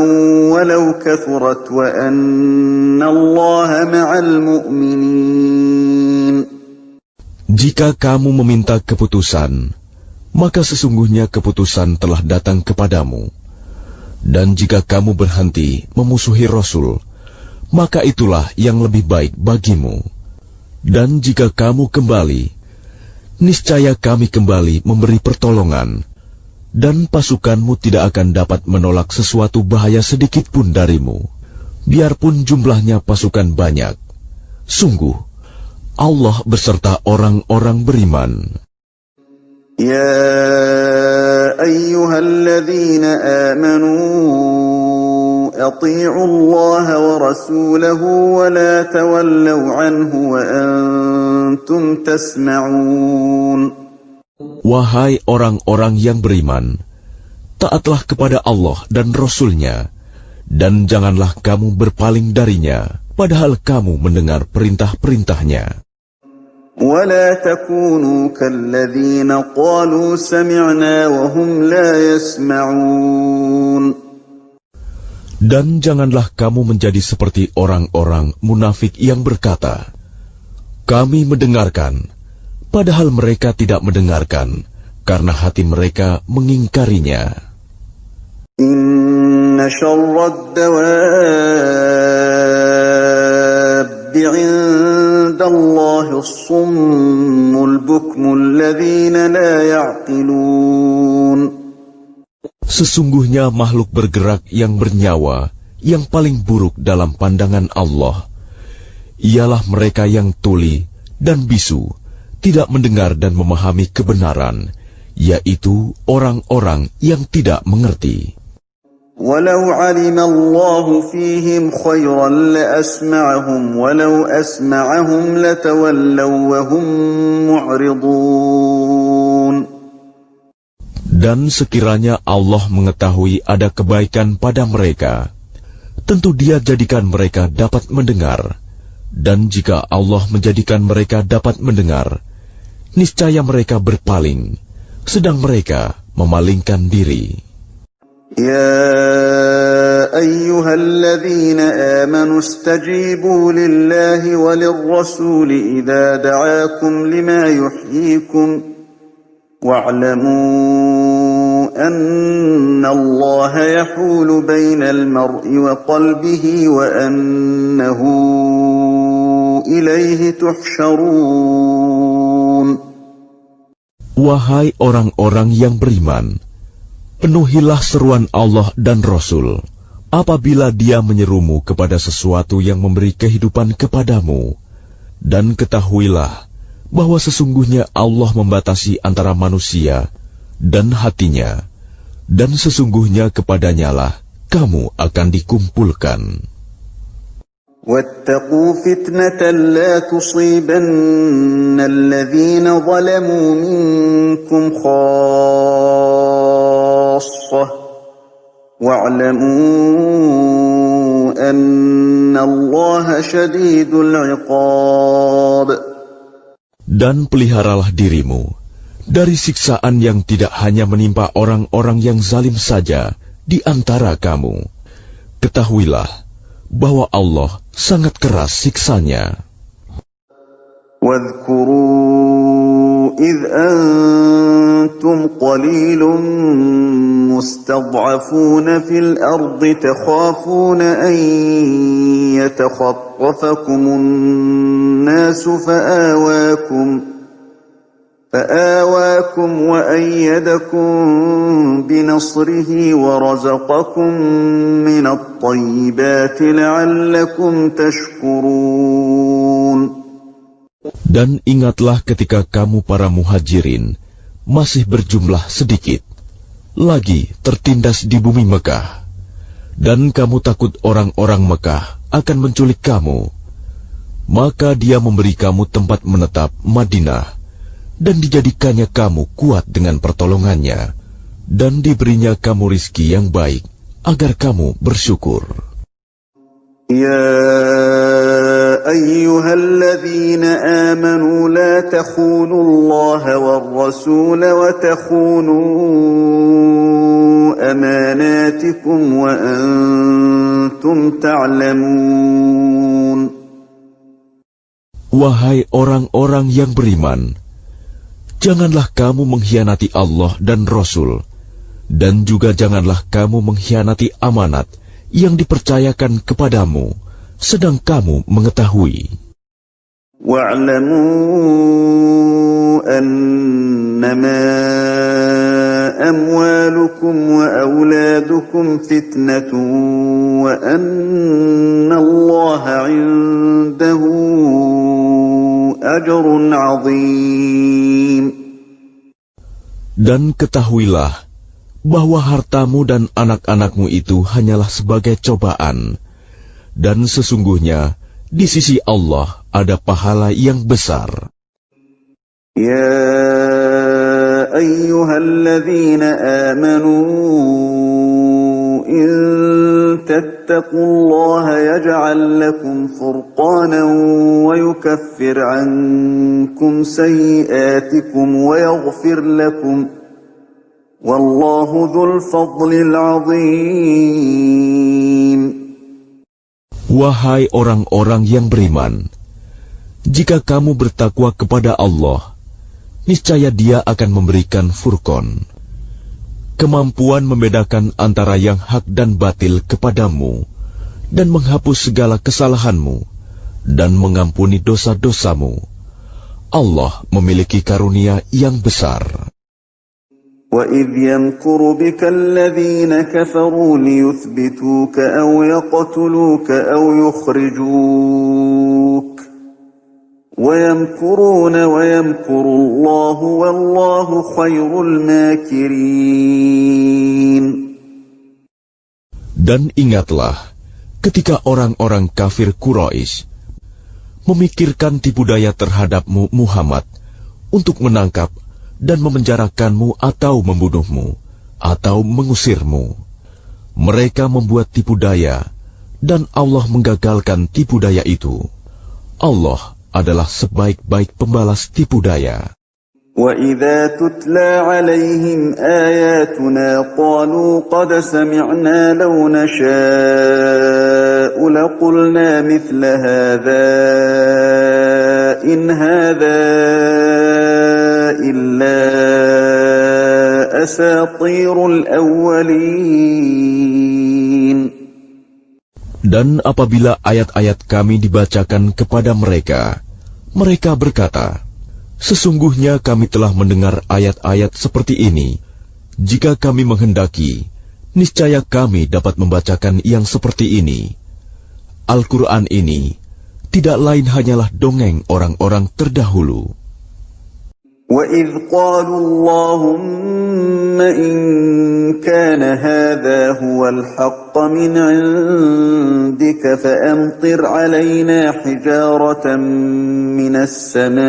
وَلَوْ كَثُرَتْ وَأَنَّ اللَّهَ مَعَ الْمُؤْمِنِينَ. Jika kamu meminta keputusan, maka sesungguhnya keputusan telah datang kepadamu. Dan jika kamu berhenti memusuhi Rasul, maka itulah yang lebih baik bagimu. Dan jika kamu kembali, niscaya kami kembali memberi pertolongan, dan pasukanmu tidak akan dapat menolak sesuatu bahaya sedikit pun darimu, biarpun jumlahnya pasukan banyak. Sungguh, Allah beserta orang-orang beriman. Ya ayyuhalladzina amanu أطيعوا الله ورسوله ولا تولوا عنه وأنتم تسمعون. Wahai orang-orang yang beriman, taatlah kepada Allah dan Rasul-Nya, dan janganlah kamu berpaling darinya, padahal kamu mendengar perintah-perintahnya. ولا تكونوا كالذين قالوا سمعنا وهم لا يسمعون. Dan janganlah kamu menjadi seperti orang-orang munafik yang berkata, kami mendengarkan, padahal mereka tidak mendengarkan, karena hati mereka mengingkarinya. Inna syarrad dawabbi 'indallahi as-summul bukmul ladzina la ya'qilun. Sesungguhnya makhluk bergerak yang bernyawa yang paling buruk dalam pandangan Allah ialah mereka yang tuli dan bisu, tidak mendengar dan memahami kebenaran, yaitu orang-orang yang tidak mengerti. Walau 'alima Allahu fihim khairan la asma'ahum walau asma'ahum latawallaw wa hum mu'ridun. Dan sekiranya Allah mengetahui ada kebaikan pada mereka, tentu Dia jadikan mereka dapat mendengar. Dan jika Allah menjadikan mereka dapat mendengar, niscaya mereka berpaling, sedang mereka memalingkan diri. Ya ayyuhalladzina amanu istajibu lillahi walirrasuli idza da'akum lima yuhyikum wa'lamu anna Allah yahulu bainal mar'i wa qalbihi wa annahu ilaihi tuhsyarun. Wahai orang-orang yang beriman, penuhilah seruan Allah dan Rasul apabila Dia menyerumu kepada sesuatu yang memberi kehidupan kepadamu, dan ketahuilah bahwa sesungguhnya Allah membatasi antara manusia dan hatinya, dan sesungguhnya kepadanya-lah kamu akan dikumpulkan. وَاتَّقُوا فِتْنَةً لَا تُصِيبَنَّ الَّذِينَ ظَلَمُوا مِنكُمْ خَاصَّةً وَاعْلَمُوا أَنَّ اللَّهَ شَدِيدُ الْعِقَابِ. Dan peliharalah dirimu dari siksaan yang tidak hanya menimpa orang-orang yang zalim saja di antara kamu. Ketahuilah bahwa Allah sangat keras siksanya. وَاذْكُرُوا إِذْ أَنْتُمْ قَلِيلٌ مُسْتَضْعَفُونَ فِي الْأَرْضِ تَخَافُونَ أَنْ يَتَخَطَّفَكُمُ النَّاسُ فآواكم وأيدكم بنصره ورزقكم من الطيبات لعلكم تشكرون. Dan ingatlah ketika kamu para muhajirin masih berjumlah sedikit, lagi tertindas di bumi Mekah, dan kamu takut orang-orang Mekah akan menculik kamu, maka Dia memberi kamu tempat menetap Madinah, dan dijadikannya kamu kuat dengan pertolongannya, dan diberinya kamu rizki yang baik, agar kamu bersyukur. Ya ayyuhalladzina amanu la takhunu Allah war rasul wa takhunu amanatikum wa antum ta'lamun. Wahai orang-orang yang beriman, janganlah kamu mengkhianati Allah dan Rasul, dan juga janganlah kamu mengkhianati amanat yang dipercayakan kepadamu, sedang kamu mengetahui. Wa'lamu annama amwalukum wa awladukum fitnatun wa anna Allaha 'indahu ajrun 'azim. Dan ketahuilah bahwa hartamu dan anak-anakmu itu hanyalah sebagai cobaan, dan sesungguhnya di sisi Allah ada pahala yang besar. Ya أيها الذين آمنوا إن تتقوا الله يجعل لكم فرقانا ويكفر عنكم سيئاتكم ويغفر لكم والله ذو الفضل العظيم. Wahai orang-orang yang beriman, jika kamu bertakwa kepada Allah, niscaya Dia akan memberikan furqan, kemampuan membedakan antara yang hak dan batil kepadamu, dan menghapus segala kesalahanmu, dan mengampuni dosa-dosamu. Allah memiliki karunia yang besar. وَإِذْ يَمْكُرُ بِكَ الَّذِينَ كَفَرُوا لِيُثْبِتُوكَ أَوْ يَقْتُلُوكَ أَوْ يُخْرِجُوكَ وَيَمْكُرُونَ وَيَمْكُرُ اللَّهُ وَاللَّهُ خَيْرُ الْمَاكِرِينَ. Dan ingatlah ketika orang-orang kafir Quraisy memikirkan tipu daya terhadapmu Muhammad untuk menangkap dan memenjarakanmu atau membunuhmu atau mengusirmu. Mereka membuat tipu daya dan Allah menggagalkan tipu daya itu. Allah adalah sebaik-baik pembalas tipu daya. وَإِذَا تُتْلَى عَلَيْهِمْ آيَاتُنَا قَالُوا قَدْ سَمِعْنَا لَوْ نَشَاءُ لَقُلْنَا مِثْلَ هَذَا إِنْ هَذَا إِلَّا أَسَاطِيرُ الْأَوَّلِينَ. Dan apabila ayat-ayat kami dibacakan kepada mereka, mereka berkata, sesungguhnya kami telah mendengar ayat-ayat seperti ini. Jika kami menghendaki, niscaya kami dapat membacakan yang seperti ini. Al-Quran ini tidak lain hanyalah dongeng orang-orang terdahulu. وَإِذْ قَالُوا اللَّهُمَّ إِنْ كَانَ هَذَا هُوَ الْحَقَّ مِنْ عِنْدِكَ فَأَمْطِرْ عَلَيْنَا حِجَارَةً مِنَ السَّمَاءِ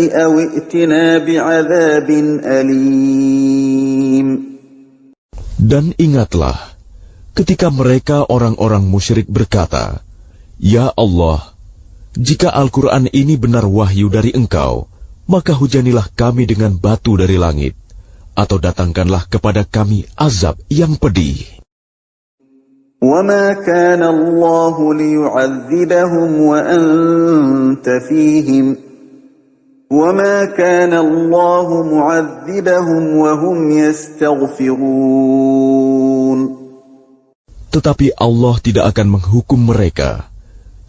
أَوْ ائْتِنَا بِعَذَابٍ أَلِيمٍ. Dan ingatlah ketika mereka orang-orang musyrik berkata, Ya Allah, jika Al-Quran ini benar wahyu dari Engkau, maka hujanilah kami dengan batu dari langit, atau datangkanlah kepada kami azab yang pedih. وَمَا كَانَ اللَّهُ لِيُعَذِّبَهُمْ وَأَنْتَ فِيهِمْ وَمَا كَانَ اللَّهُ مُعَذِّبَهُمْ وَهُمْ يَسْتَغْفِرُونَ. Tetapi Allah tidak akan menghukum mereka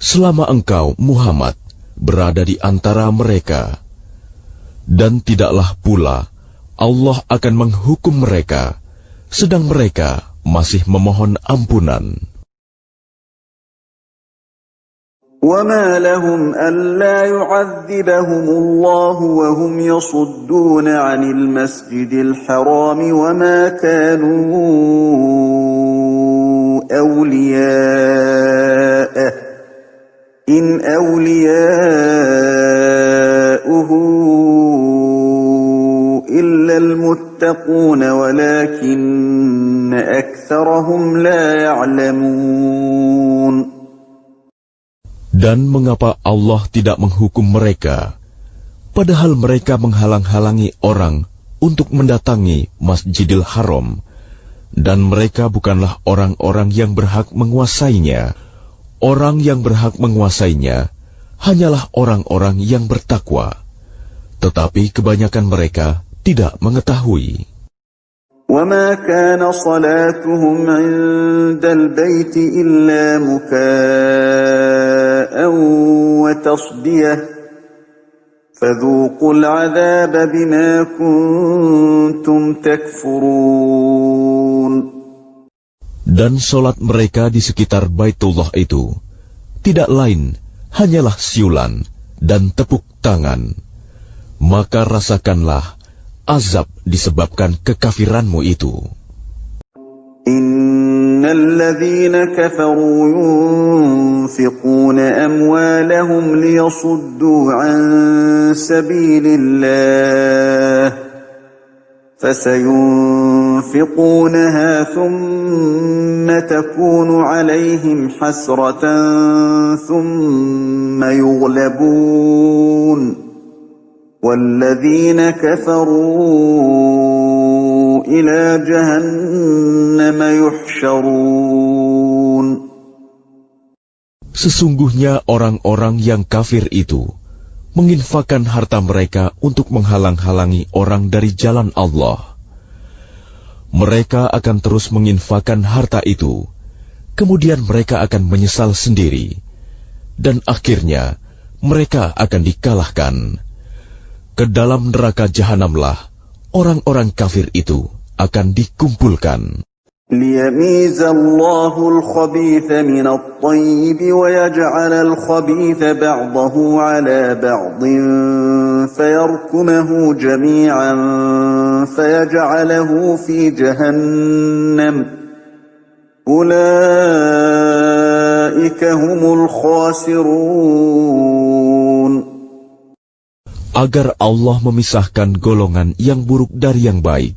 selama engkau, Muhammad, berada di antara mereka. Dan tidaklah pula Allah akan menghukum mereka sedang mereka masih memohon ampunan. وَمَا لَهُمْ أَلَّا يُعَذِّبَهُمُ اللَّهُ وَهُمْ يَصُدُّونَ عَنِ الْمَسْجِدِ الْحَرَامِ وَمَا كَانُوا أَوْلِيَاءَهُ إِنْ أَوْلِيَاؤُهُ إِلَّا الْمُتَّقُونَ وَلَكِنَّ أَكْثَرَهُمْ لَا يَعْلَمُونَ. Dan mengapa Allah tidak menghukum mereka, padahal mereka menghalang-halangi orang untuk mendatangi Masjidil Haram, dan mereka bukanlah orang-orang yang berhak menguasainya. Orang yang berhak menguasainya hanyalah orang-orang yang bertakwa, tetapi kebanyakan mereka tidak mengetahui. وَمَا كَانَ صَلَاتُهُمْ عِندَ الْبَيْتِ إِلَّا مُكَاءً وَتَصْدِيَةً فَذُوقُوا الْعَذَابَ بِمَا كُنْتُمْ تَكْفُرُونَ. Dan solat mereka di sekitar Baitullah itu tidak lain hanyalah siulan dan tepuk tangan. Maka rasakanlah azab disebabkan kekafiranmu itu. إِنَّ إن الذين كفروا ينفقون أموالهم ليصدوا عن سبيل الله فسينفقونها ثم تكون عليهم حسرة ثم يغلبون والذين كفروا إلى جهنم يحشرون. Sesungguhnya orang-orang yang kafir itu menginfakkan harta mereka untuk menghalang-halangi orang dari jalan Allah. Mereka akan terus menginfakkan harta itu, kemudian mereka akan menyesal sendiri, dan akhirnya mereka akan dikalahkan. Ke dalam neraka jahanamlah orang-orang kafir itu akan dikumpulkan. ليميز الله الخبيث من الطيب ويجعل الخبيث بعضه على بعض فيركمه جميعا فيجعله في جهنم أولئك هم الخاسرون. Agar Allah memisahkan golongan yang buruk dari yang baik,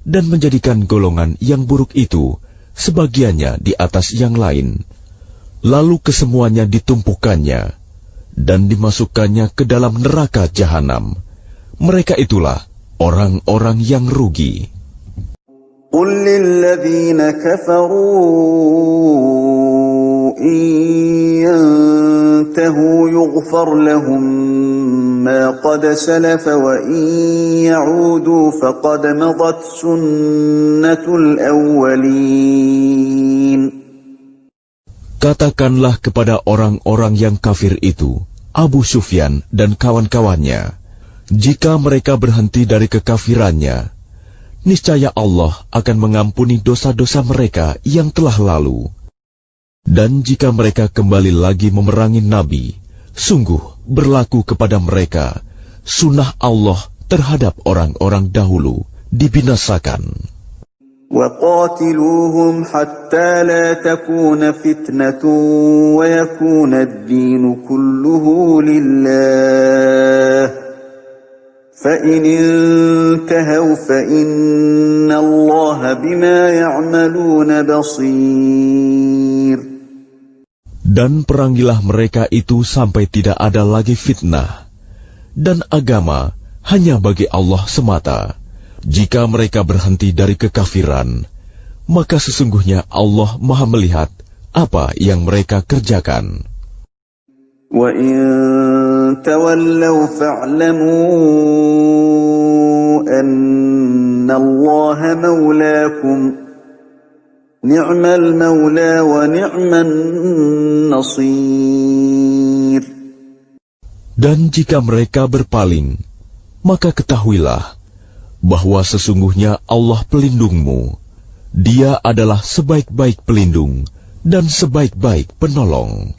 dan menjadikan golongan yang buruk itu sebagiannya di atas yang lain, lalu kesemuanya ditumpukannya dan dimasukkannya ke dalam neraka jahanam. Mereka itulah orang-orang yang rugi. قل للذين كفروا إن ينتهوا يغفر لهم ما قد سلف وإن يعودوا فقد مضت سنة الأولين. Katakanlah kepada orang-orang yang kafir itu, Abu Sufyan dan kawan-kawannya, jika mereka berhenti dari kekafirannya, niscaya Allah akan mengampuni dosa-dosa mereka yang telah lalu. Dan jika mereka kembali lagi memerangi Nabi, sungguh berlaku kepada mereka sunnah Allah terhadap orang-orang dahulu dibinasakan. وَقَاتِلُوهُمْ حَتَّى لَا تَكُونَ فِتْنَةٌ وَيَكُونَ الدِّينُ كُلُّهُ لِلَّهِ فَإِنِ انْتَهَوْا فَإِنَّ اللَّهَ بِمَا يَعْمَلُونَ بَصِيرٌ. Dan perangilah mereka itu sampai tidak ada lagi fitnah, dan agama hanya bagi Allah semata. Jika mereka berhenti dari kekafiran, maka sesungguhnya Allah Maha melihat apa yang mereka kerjakan. وَإِن تَوَلَّوْا فَاعْلَمُوا أَنَّ اللَّهَ مَوْلَاكُمْ نِعْمَ الْمَوْلَى وَنِعْمَ النَّصِيرُ. Dan jika mereka berpaling, maka ketahuilah bahwa sesungguhnya Allah pelindungmu. Dia adalah sebaik-baik pelindung dan sebaik-baik penolong.